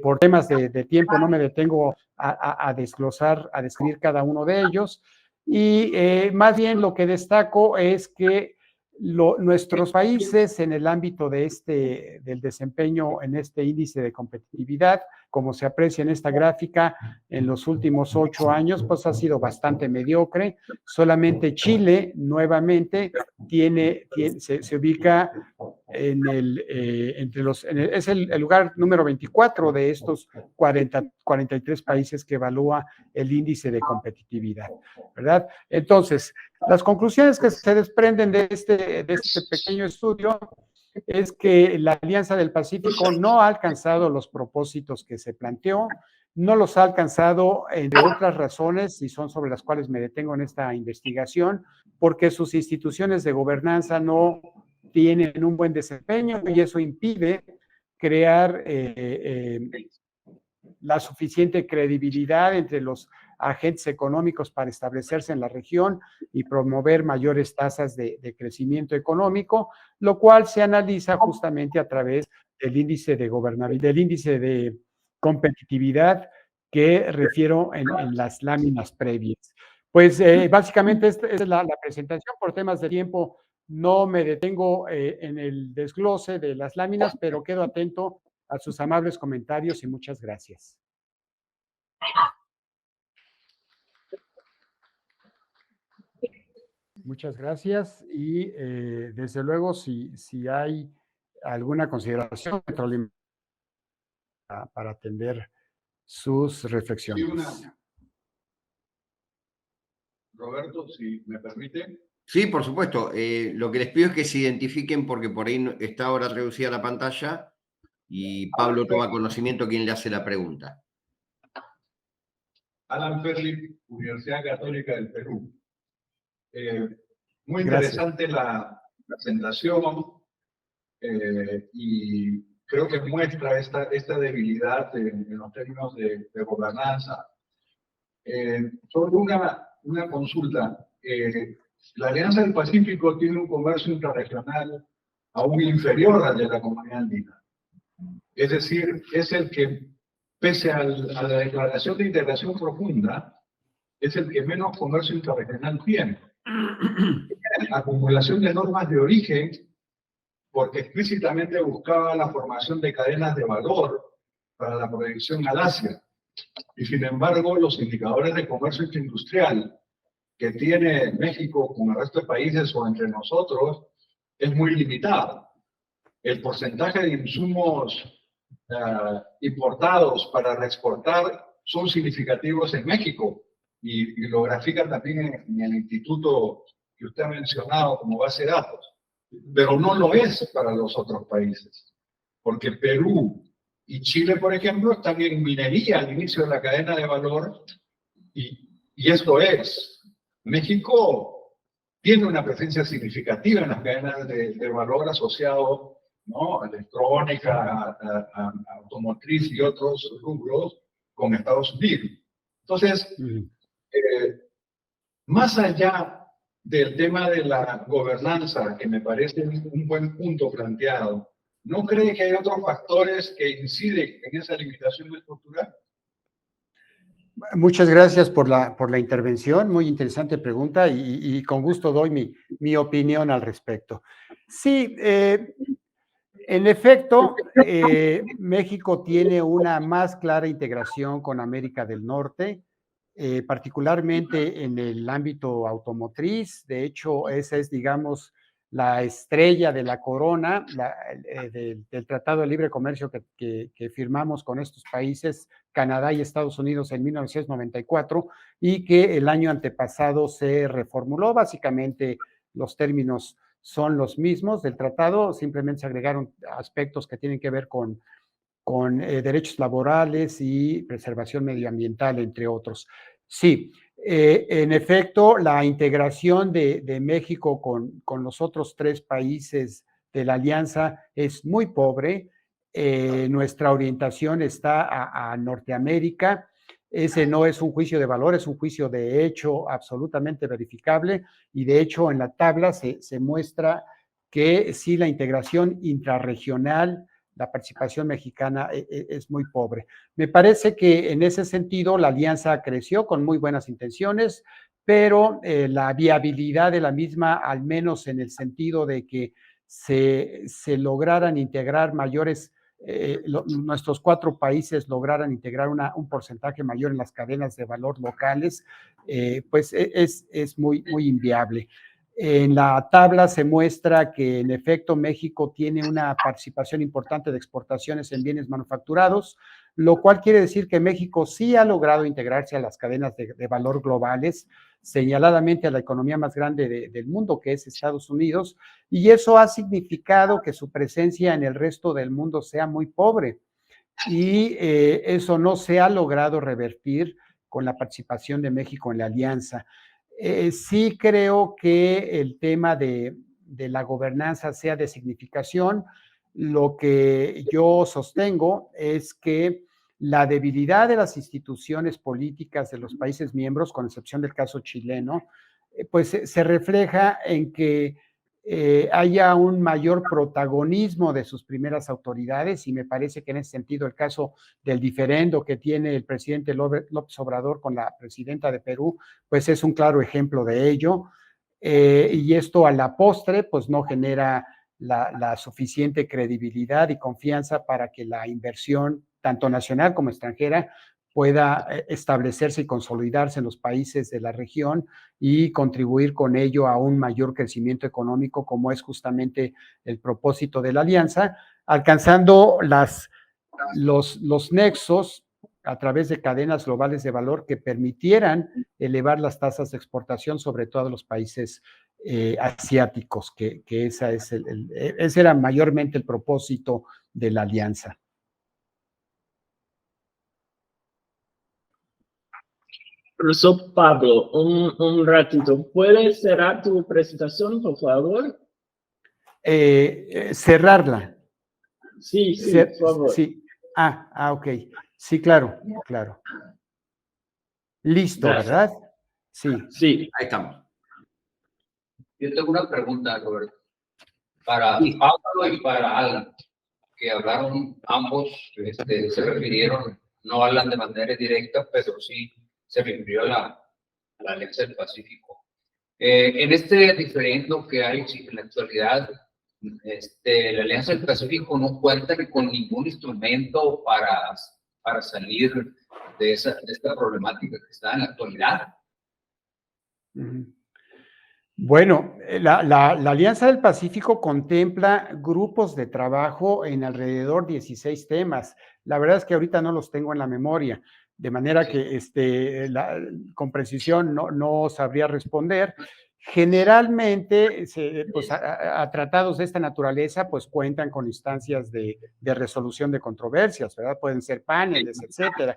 Por temas de tiempo no me detengo a desglosar, a describir cada uno de ellos. Y más bien lo que destaco es que nuestros países en el ámbito del desempeño en este índice de competitividad, como se aprecia en esta gráfica, en los últimos 8 años, pues ha sido bastante mediocre. Solamente Chile, nuevamente, se ubica es el lugar número 24 de estos 43 países que evalúa el índice de competitividad, ¿verdad? Entonces, las conclusiones que se desprenden de este pequeño estudio es que la Alianza del Pacífico no ha alcanzado los propósitos que se planteó, no los ha alcanzado, entre otras razones, y son sobre las cuales me detengo en esta investigación, porque sus instituciones de gobernanza no tienen un buen desempeño y eso impide crear la suficiente credibilidad entre los agentes económicos para establecerse en la región y promover mayores tasas de crecimiento económico, lo cual se analiza justamente a través del índice de gobernabilidad, del índice de competitividad que refiero en las láminas previas. Pues básicamente esta es la presentación. Por temas de tiempo no me detengo en el desglose de las láminas, pero quedo atento a sus amables comentarios y muchas gracias. Muchas gracias y desde luego si hay alguna consideración para atender sus reflexiones. Roberto, si me permite. Sí, por supuesto. Lo que les pido es que se identifiquen porque por ahí está ahora reducida la pantalla y Pablo toma conocimiento quién le hace la pregunta. Alan Perli, Universidad Católica del Perú. Muy interesante la presentación y creo que muestra esta debilidad en los términos de gobernanza. Sobre una consulta. La Alianza del Pacífico tiene un comercio intrarregional aún inferior al de la Comunidad Andina. Es decir, es el que, pese a la Declaración de Integración Profunda, es el que menos comercio intrarregional tiene. Acumulación de normas de origen, porque explícitamente buscaba la formación de cadenas de valor para la proyección al Asia. Y sin embargo, los indicadores de comercio interindustrial que tiene México con el resto de países o entre nosotros es muy limitado. El porcentaje de insumos importados para reexportar son significativos en México y lo grafica también en el instituto que usted ha mencionado como base de datos, pero no lo es para los otros países, porque Perú y Chile, por ejemplo, están en minería al inicio de la cadena de valor y esto es. México tiene una presencia significativa en las cadenas de valor asociado, ¿no?, a electrónica, a automotriz y otros rubros con Estados Unidos. Entonces, más allá del tema de la gobernanza, que me parece un buen punto planteado, ¿no cree que hay otros factores que inciden en esa limitación estructural? Muchas gracias por la intervención, muy interesante pregunta y con gusto doy mi opinión al respecto. Sí, en efecto, México tiene una más clara integración con América del Norte, particularmente en el ámbito automotriz. De hecho, esa es, digamos, la estrella de la corona del Tratado de Libre Comercio que firmamos con estos países, Canadá y Estados Unidos, en 1994, y que el año antepasado se reformuló. Básicamente, los términos son los mismos del tratado, simplemente se agregaron aspectos que tienen que ver con derechos laborales y preservación medioambiental, entre otros. Sí, En efecto, la integración de México con los otros 3 países de la alianza es muy pobre. Nuestra orientación está a Norteamérica. Ese no es un juicio de valor, es un juicio de hecho absolutamente verificable, y de hecho en la tabla se muestra que sí, la integración intrarregional, la participación mexicana es muy pobre. Me parece que en ese sentido la alianza creció con muy buenas intenciones, pero la viabilidad de la misma, al menos en el sentido de que se lograran integrar mayores, nuestros 4 países lograran integrar un porcentaje mayor en las cadenas de valor locales, pues es muy, muy inviable. En la tabla se muestra que en efecto México tiene una participación importante de exportaciones en bienes manufacturados, lo cual quiere decir que México sí ha logrado integrarse a las cadenas de valor globales, señaladamente a la economía más grande del mundo, que es Estados Unidos, y eso ha significado que su presencia en el resto del mundo sea muy pobre, y eso no se ha logrado revertir con la participación de México en la alianza. Sí creo que el tema de la gobernanza sea de significación. Lo que yo sostengo es que la debilidad de las instituciones políticas de los países miembros, con excepción del caso chileno, pues se refleja en que haya un mayor protagonismo de sus primeras autoridades, y me parece que en ese sentido el caso del diferendo que tiene el presidente López Obrador con la presidenta de Perú, pues es un claro ejemplo de ello, y esto a la postre pues no genera la suficiente credibilidad y confianza para que la inversión, tanto nacional como extranjera, pueda establecerse y consolidarse en los países de la región y contribuir con ello a un mayor crecimiento económico, como es justamente el propósito de la alianza, alcanzando los nexos a través de cadenas globales de valor que permitieran elevar las tasas de exportación, sobre todo a los países asiáticos, que ese era mayormente el propósito de la alianza. Profesor Pablo, un ratito, ¿puedes cerrar tu presentación, por favor? Cerrarla. Sí, por favor. Sí. Ok. Sí, claro. Listo, Gracias. ¿verdad? Sí. Sí. Ahí estamos. Yo tengo una pregunta, Roberto, para Pablo y para Alan, que hablaron ambos, se refirieron, no hablan de manera directa, pero sí se refirió a la Alianza del Pacífico. En este diferendo que hay en la actualidad, la Alianza del Pacífico no cuenta con ningún instrumento para salir de esta problemática que está en la actualidad. Bueno, la Alianza del Pacífico contempla grupos de trabajo en alrededor 16 temas. La verdad es que ahorita no los tengo en la memoria, de manera que con precisión no sabría responder. Generalmente, pues, a tratados de esta naturaleza, pues cuentan con instancias de resolución de controversias, ¿verdad? Pueden ser paneles, etcétera.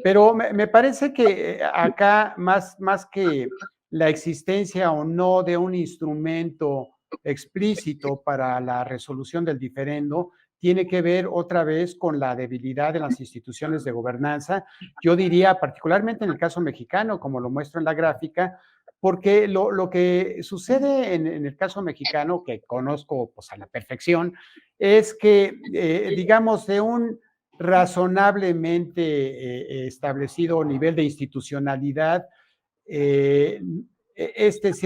Pero me parece que acá, más que la existencia o no de un instrumento explícito para la resolución del diferendo, tiene que ver otra vez con la debilidad de las instituciones de gobernanza. Yo diría particularmente en el caso mexicano, como lo muestro en la gráfica, porque lo que sucede en el caso mexicano, que conozco pues a la perfección, es que, digamos, de un razonablemente establecido nivel de institucionalidad, se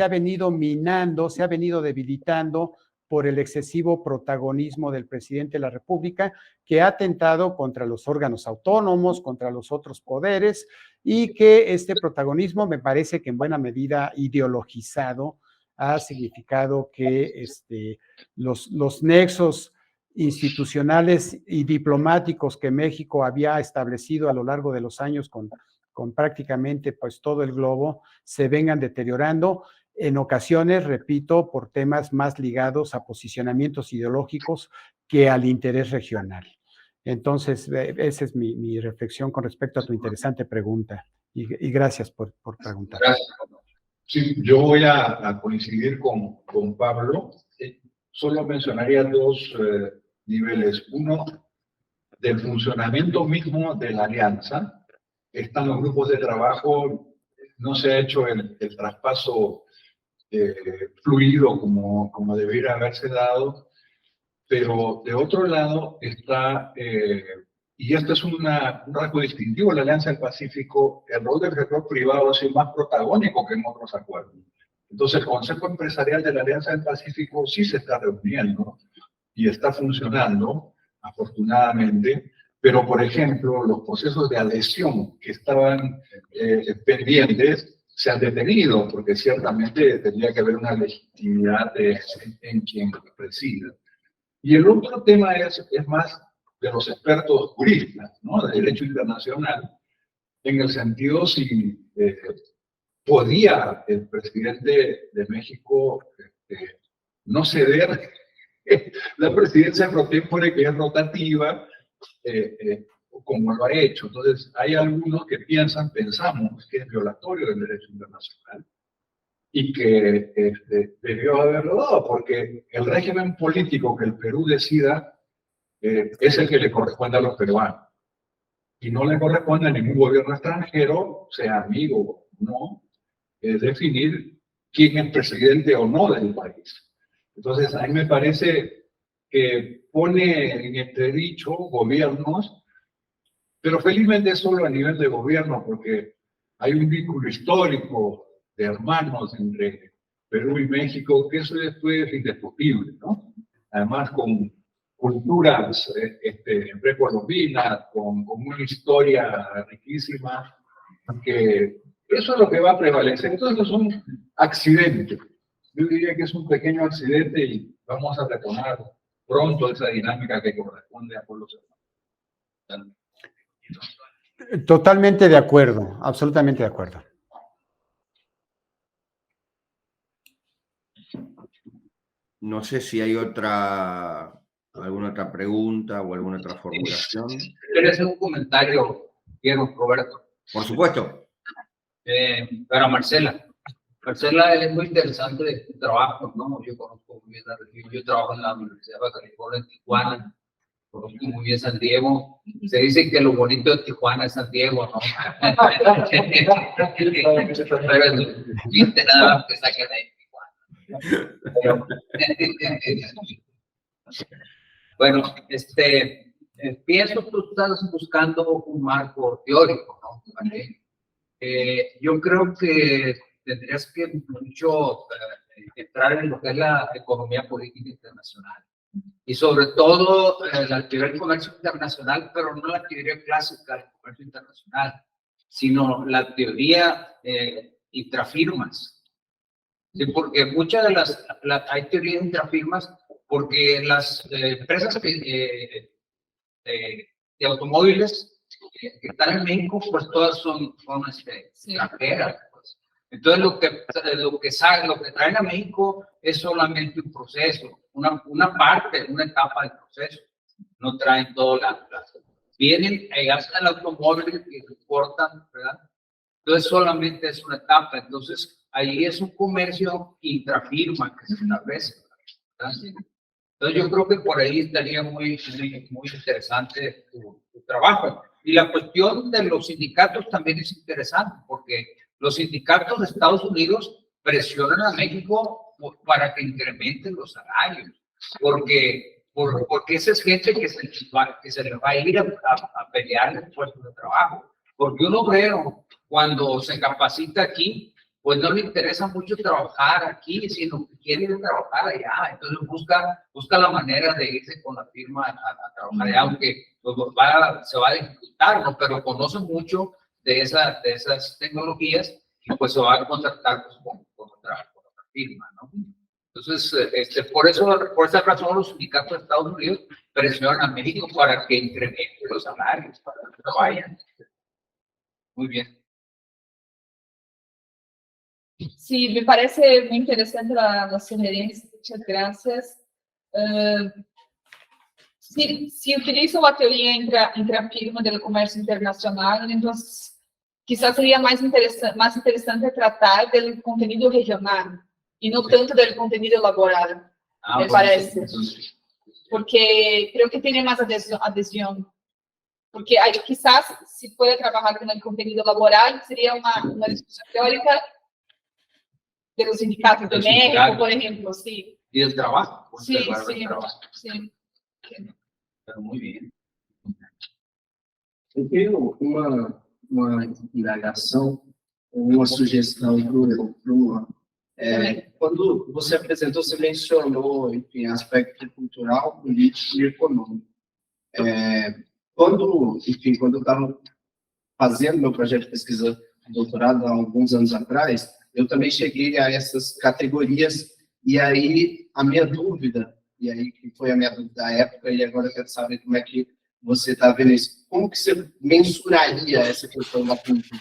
ha venido minando, se ha venido debilitando por el excesivo protagonismo del presidente de la República, que ha atentado contra los órganos autónomos, contra los otros poderes, y que este protagonismo me parece que en buena medida ideologizado ha significado que los nexos institucionales y diplomáticos que México había establecido a lo largo de los años con prácticamente pues todo el globo, se vengan deteriorando, en ocasiones, repito, por temas más ligados a posicionamientos ideológicos que al interés regional. Entonces, esa es mi reflexión con respecto a tu interesante pregunta y gracias por preguntar. Gracias. Sí, yo voy a coincidir con Pablo. Solo mencionaría dos niveles. Uno, del funcionamiento mismo de la alianza. Están los grupos de trabajo, no se ha hecho el traspaso fluido como debiera haberse dado, pero de otro lado está, y esto es un rasgo distintivo de la Alianza del Pacífico, el rol del sector privado ha sido más protagónico que en otros acuerdos. Entonces, el Consejo Empresarial de la Alianza del Pacífico sí se está reuniendo y está funcionando, afortunadamente, pero, por ejemplo, los procesos de adhesión que estaban pendientes se han detenido, porque ciertamente tendría que haber una legitimidad en quien presida. Y el otro tema es más de los expertos juristas, ¿no?, de derecho internacional, en el sentido si podía el presidente de México no ceder la presidencia pro tempore, que es rotativa, como lo ha hecho. Entonces, hay algunos que pensamos que es violatorio del derecho internacional y que debió haberlo dado, porque el régimen político que el Perú decida es el que le corresponde a los peruanos. Y no le corresponde a ningún gobierno extranjero, sea amigo o no, definir quién es presidente o no del país. Entonces, a mí me parece que pone en entredicho gobiernos, pero felizmente es solo a nivel de gobierno, porque hay un vínculo histórico de hermanos entre Perú y México, que eso después es indiscutible, ¿no? Además, con culturas precolombinas, con una historia riquísima, que eso es lo que va a prevalecer. Entonces, es un accidente. Yo diría que es un pequeño accidente y vamos a retomar pronto esa dinámica que corresponde a pueblos hermanos. Totalmente de acuerdo, absolutamente de acuerdo. No sé si hay alguna otra pregunta o alguna otra formulación. Quería hacer un comentario, quiero, Roberto. Por supuesto. Para Marcela. Marcela, es muy interesante de tu trabajo, ¿no? Yo conozco muy bien la región. Yo trabajo en la Universidad de California, en Tijuana. Conozco muy bien San Diego. Se dice que lo bonito de Tijuana es San Diego, ¿no? Pero viste nada más que saquen de Tijuana. Bueno, pienso que tú estás buscando un marco teórico, ¿no? Yo creo que tendrías que mucho entrar en lo que es la economía política internacional y sobre todo la actividad del comercio internacional, pero no la teoría clásica del comercio internacional, sino la teoría intrafirmas. Sí, porque muchas de hay teorías intrafirmas porque las empresas de automóviles que están en México, pues todas son extranjeras. Pues. Entonces lo que traen a México es solamente un proceso, una parte, una etapa del proceso. No traen todo vienen y hacen el automóvil y exportan, ¿verdad? Entonces solamente es una etapa. Entonces ahí es un comercio intrafirma que se establece, ¿verdad? Entonces yo creo que por ahí estaría muy interesante tu trabajo. Y la cuestión de los sindicatos también es interesante, porque los sindicatos de Estados Unidos presionan a México para que incrementen los salarios, porque esa es gente que se les va a ir a pelear el puesto de trabajo. Porque un obrero, cuando se capacita aquí, pues no le interesa mucho trabajar aquí, sino que quiere ir a trabajar allá. Entonces busca la manera de irse con la firma a trabajar allá, aunque pues, se va a dificultar, ¿no? Pero conoce mucho de esas tecnologías y pues se va a contratar pues, con otra firma, ¿no? Entonces, por esa razón los sindicatos de Estados Unidos presionan a México para que incremente los salarios, para que no vayan. Muy bien. Sí, me parece muy interesante la sugerencia, muchas gracias. Si utilizo la teoría intrafirma del comercio internacional, entonces quizás sería más interesante tratar del contenido regional y no tanto del contenido laboral, me parece. Porque creo que tiene más adhesión. Porque aí, quizás, se puder trabalhar com o contenido laboral, seria uma discussão teórica pelos sindicatos do México, por exemplo, sim. ¿Y el trabajo? Sim, Observar el sim, trabajo. sim. Pero muy bien. Eu tenho uma indagação, uma sugestão para o Luan. Quando você apresentou, você mencionou, enfim, aspecto cultural, político e econômico. Quando eu estava fazendo meu projeto de pesquisa de doutorado há alguns anos atrás, eu também cheguei a essas categorias, e aí a minha dúvida, e aí que foi a minha dúvida da época, e agora eu quero saber como é que você está vendo isso. Como que você mensuraria essa questão da política?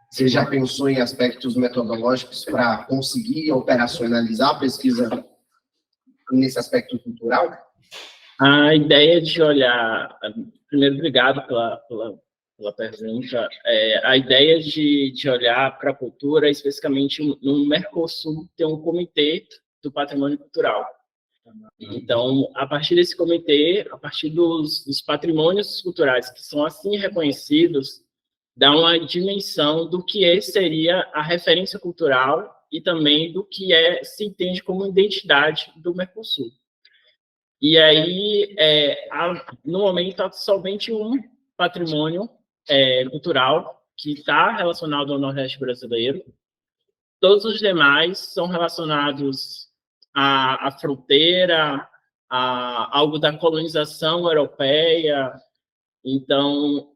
Você já pensou em aspectos metodológicos para conseguir operacionalizar a pesquisa nesse aspecto cultural? A ideia de olhar... Primeiro, obrigado pela pergunta. A ideia de olhar para a cultura, especificamente no Mercosul, tem um comitê do patrimônio cultural. Então, a partir desse comitê, a partir dos patrimônios culturais que são assim reconhecidos, dá uma dimensão do que seria a referência cultural e também do que se entende como identidade do Mercosul. E aí, no momento, há somente um patrimônio cultural que está relacionado ao Nordeste brasileiro. Todos os demais são relacionados à fronteira, a algo da colonização europeia. Então,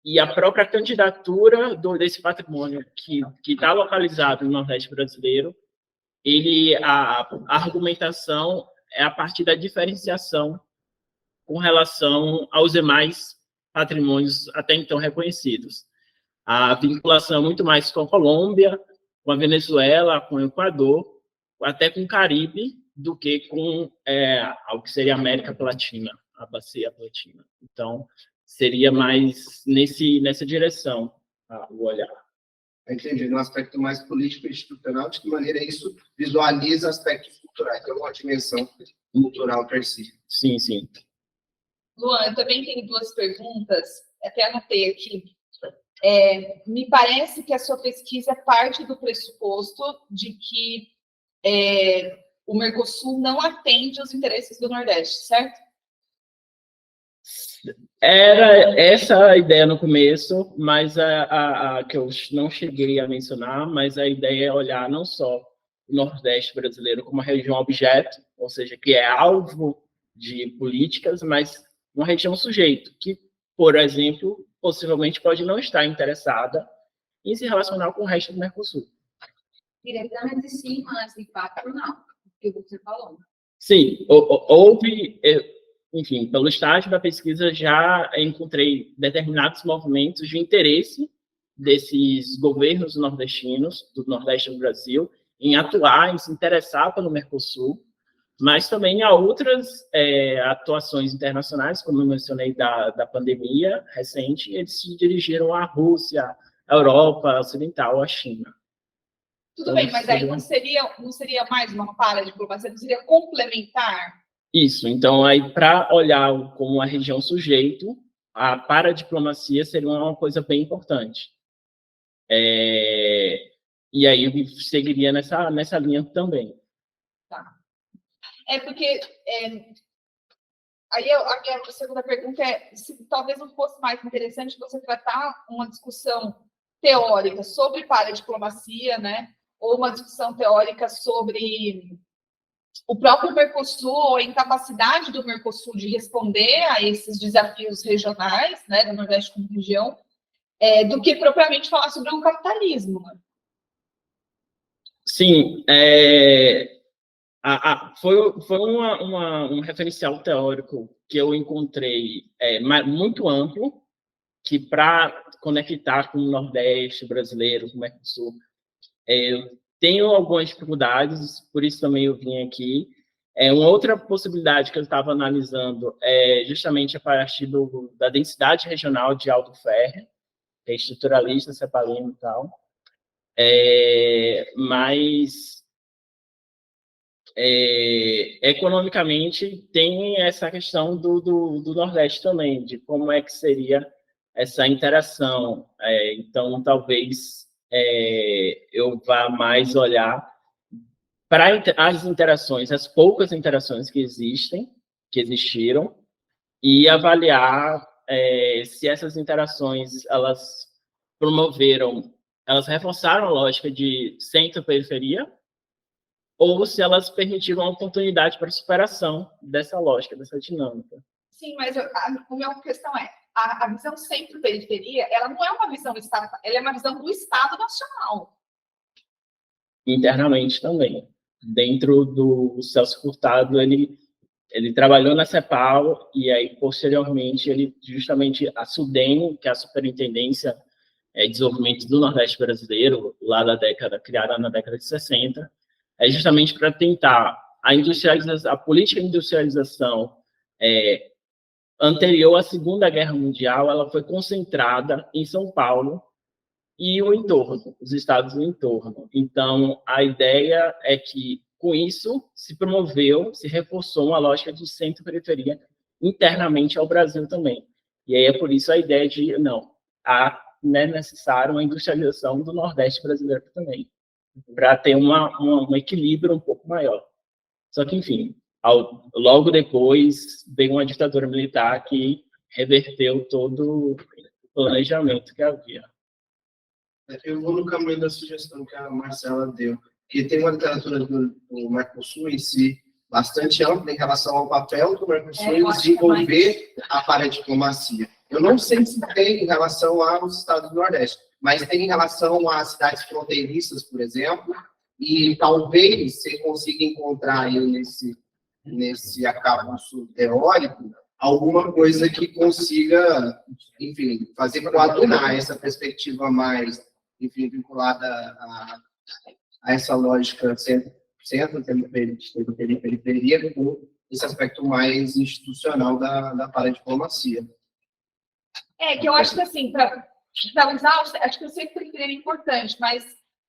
e a própria candidatura desse patrimônio que está localizado no Nordeste brasileiro, a argumentação é a partir da diferenciação com relação aos demais patrimônios até então reconhecidos. A vinculação é muito mais com a Colômbia, com a Venezuela, com o Equador, até com o Caribe, do que com algo que seria a América Latina, a bacia latina. Então, seria mais nessa direção o olhar. Entendi, no aspecto mais político e institucional, de que maneira isso visualiza aspectos culturais, tem uma dimensão cultural per si. Sim, sim. Luan, eu também tenho duas perguntas, até anotei aqui. Me parece que a sua pesquisa parte do pressuposto de que o Mercosul não atende aos interesses do Nordeste, certo? Era essa a ideia no começo, mas a que eu não cheguei a mencionar, mas a ideia é olhar não só o Nordeste brasileiro como uma região objeto, ou seja, que é alvo de políticas, mas uma região sujeito, que, por exemplo, possivelmente pode não estar interessada em se relacionar com o resto do Mercosul. Diretamente sim, mas de fato não, o que você falou. Sim, houve... Enfim, pelo estágio da pesquisa, já encontrei determinados movimentos de interesse desses governos nordestinos, do Nordeste do Brasil, em atuar, em se interessar pelo Mercosul, mas também há outras atuações internacionais, como eu mencionei, da pandemia recente, eles se dirigiram à Rússia, à Europa Ocidental, à China. Tudo bem, mas aí não seria mais uma paradiplomacia, não seria complementar? Isso, então, aí, para olhar como uma região sujeito, a paradiplomacia seria uma coisa bem importante. E aí eu seguiria nessa linha também. Tá. Porque... Aí a minha segunda pergunta se talvez não fosse mais interessante você tratar uma discussão teórica sobre paradiplomacia, né? Ou uma discussão teórica sobre o próprio Mercosul, ou a incapacidade do Mercosul de responder a esses desafios regionais, né, do Nordeste como região, do que propriamente falar sobre um capitalismo. Né? Sim, foi um referencial teórico que eu encontrei muito amplo, que para conectar com o Nordeste brasileiro, com o Mercosul, tenho algumas dificuldades, por isso também eu vim aqui. Uma outra possibilidade que eu estava analisando é justamente a partir da densidade regional de Aldo Ferrer, que é estruturalista, cepalino e tal. Mas economicamente tem essa questão do Nordeste também, de como é que seria essa interação. Então, talvez eu vá mais olhar para as interações, as poucas interações que existiram, e avaliar se essas interações elas reforçaram a lógica de centro-periferia, ou se elas permitiram uma oportunidade para a superação dessa lógica, dessa dinâmica. Sim, mas a minha questão é, a visão centro-periferia, ela não é uma visão estatal, ela é uma visão do Estado Nacional. Internamente também. Dentro do Celso Furtado, ele trabalhou na CEPAL, e aí, posteriormente, justamente a SUDEM, que é a Superintendência de Desenvolvimento do Nordeste Brasileiro, lá criada na década de 60, justamente para tentar a política de industrialização anterior à Segunda Guerra Mundial, ela foi concentrada em São Paulo e o entorno, os estados do entorno. Então, a ideia é que, com isso, se reforçou uma lógica de centro-periferia internamente ao Brasil também. E aí é por isso a ideia de, é necessário uma industrialização do Nordeste brasileiro também, para ter um equilíbrio um pouco maior. Só que, enfim, logo depois veio uma ditadura militar que reverteu todo o planejamento que havia. Eu vou no caminho da sugestão que a Marcela deu, que tem uma literatura do Mercosul em si bastante ampla em relação ao papel do Mercosul em desenvolver a paradiplomacia. Eu não sei se tem em relação aos estados do Nordeste, mas tem em relação às cidades fronteiriças, por exemplo, e talvez você consiga encontrar aí nesse arcabouço teórico alguma coisa que consiga, enfim, fazer coadunar essa perspectiva mais, enfim, vinculada a essa lógica centro-periferia com esse aspecto mais institucional da paradiplomacia. Que eu acho que, assim, para usar, acho que o centro-periferia é importante, mas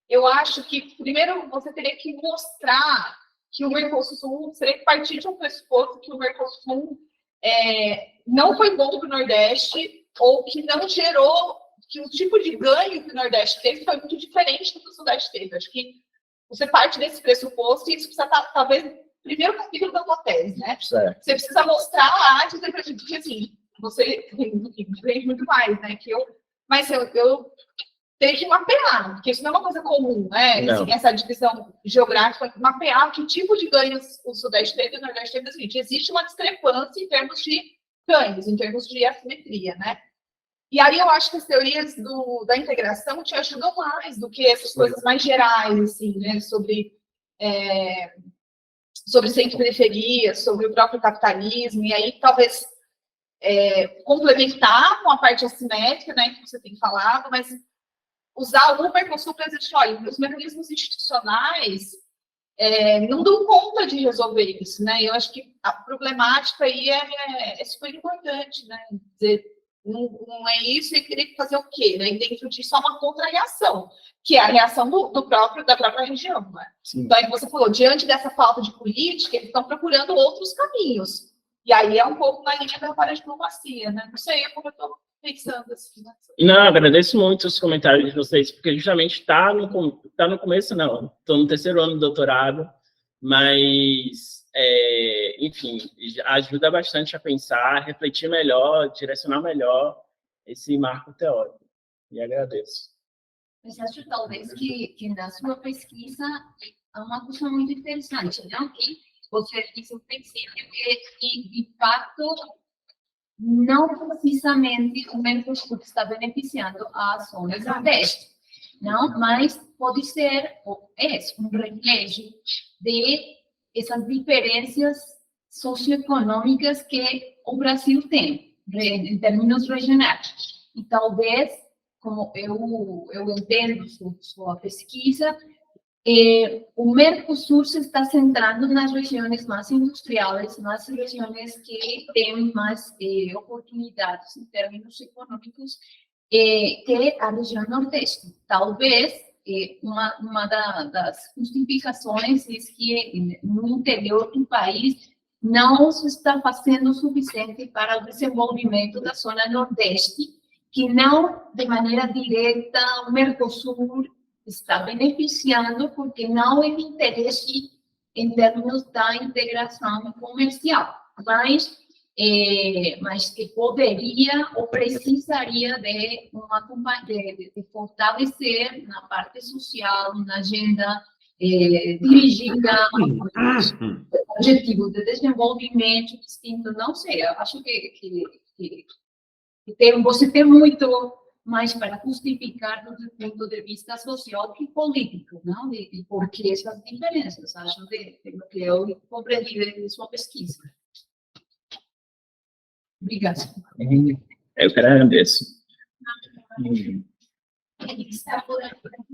eu acho que, primeiro, você teria que mostrar que o Mercosul, teria que partir de um pressuposto que o Mercosul não foi bom para o Nordeste, ou que não gerou, que o tipo de ganho que o Nordeste teve foi muito diferente do que o Sudeste teve. Acho que você parte desse pressuposto e isso precisa estar, talvez, primeiro capítulo da tua tese, né? Certo. Você precisa mostrar lá, dizer para a gente que, assim, você aprende muito mais, né? Mas eu tenho que mapear, porque isso não é uma coisa comum, né? Assim, essa divisão geográfica, mapear que tipo de ganhos o Sudeste teve e o Nordeste teve. Assim, existe uma discrepância em termos de ganhos, em termos de assimetria, né? E aí eu acho que as teorias da integração te ajudam mais do que essas coisas mais gerais, assim, né? Sobre centro-periferia, sobre o próprio capitalismo, e aí talvez complementar com a parte assimétrica, né, que você tem falado, mas usar o Mercosul para dizer, olha, os mecanismos institucionais não dão conta de resolver isso, né? Eu acho que a problemática aí é super importante, né? Dizer, não é isso, e teria que fazer o quê? Né? E dentro disso há uma contra-reação, que é a reação da própria região, né? Então, aí você falou, diante dessa falta de política, eles estão procurando outros caminhos. E aí é um pouco na linha da paradiplomacia, né? Não sei como eu estou pensando assim. Né? Não, agradeço muito os comentários de vocês, porque justamente está no começo, não. Estou no 3º ano do doutorado, mas, enfim, ajuda bastante a pensar, a refletir melhor, direcionar melhor esse marco teórico. E agradeço. Mas acho talvez que na sua pesquisa há uma coisa muito interessante, não? Que você disse no princípio que, de fato, não precisamente o Mercosul está beneficiando a zona Nordeste, não? Mas pode ser, ou um reflexo de essas diferenças socioeconômicas que o Brasil tem, em termos regionais. E talvez, como eu entendo sua pesquisa, o Mercosur se está centrando nas regiões mais industriais, nas regiões que têm mais oportunidades em termos econômicos, que a região Nordeste. Talvez uma das justificações é que no interior do país não se está fazendo o suficiente para o desenvolvimento da zona Nordeste, que não, de maneira direta, o Mercosul está beneficiando, porque não é interesse em termos da integração comercial, mas que poderia ou precisaria de fortalecer na parte social, na agenda dirigida ao objetivo de desenvolvimento distinto. Não sei, eu acho que você tem muito mais para justificar do ponto de vista social que político, não? E por que essas diferenças, acho, de que eu compreendi de sua pesquisa. Obrigada. Eu que agradeço.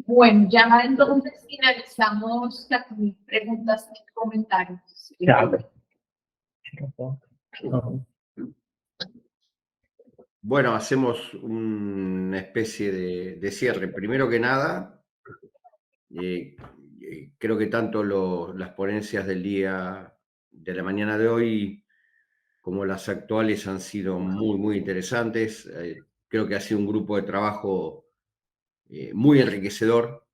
Bueno, ya entonces finalizamos aquí preguntas y comentarios. Obrigado. Bueno, hacemos una especie de cierre. Primero que nada, creo que tanto las ponencias del día de la mañana de hoy como las actuales han sido muy, muy interesantes. Creo que ha sido un grupo de trabajo muy enriquecedor.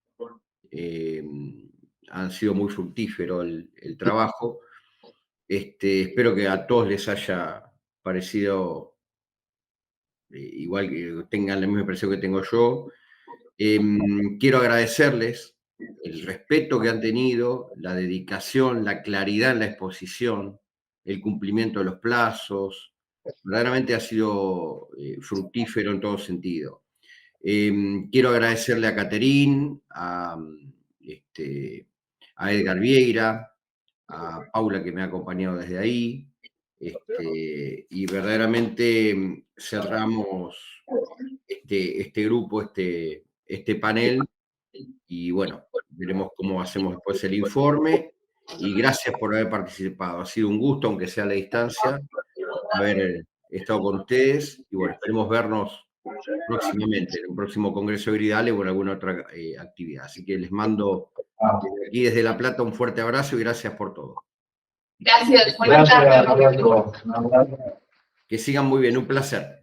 Han sido muy fructífero el trabajo. Espero que a todos les haya parecido igual, que tengan la misma impresión que tengo yo. Quiero agradecerles el respeto que han tenido, la dedicación, la claridad en la exposición, el cumplimiento de los plazos. Verdaderamente ha sido fructífero en todo sentido. Quiero agradecerle a Caterín, a Edgar Vieira, a Paula, que me ha acompañado desde ahí, y verdaderamente cerramos este grupo, este panel, y bueno, veremos cómo hacemos después el informe, y gracias por haber participado. Ha sido un gusto, aunque sea a la distancia, haber estado con ustedes, y bueno, esperemos vernos próximamente, en un próximo Congreso de Gridale o en alguna otra actividad. Así que les mando desde aquí, desde La Plata, un fuerte abrazo y gracias por todo. Gracias, buenas tardes. Que sigan muy bien, un placer.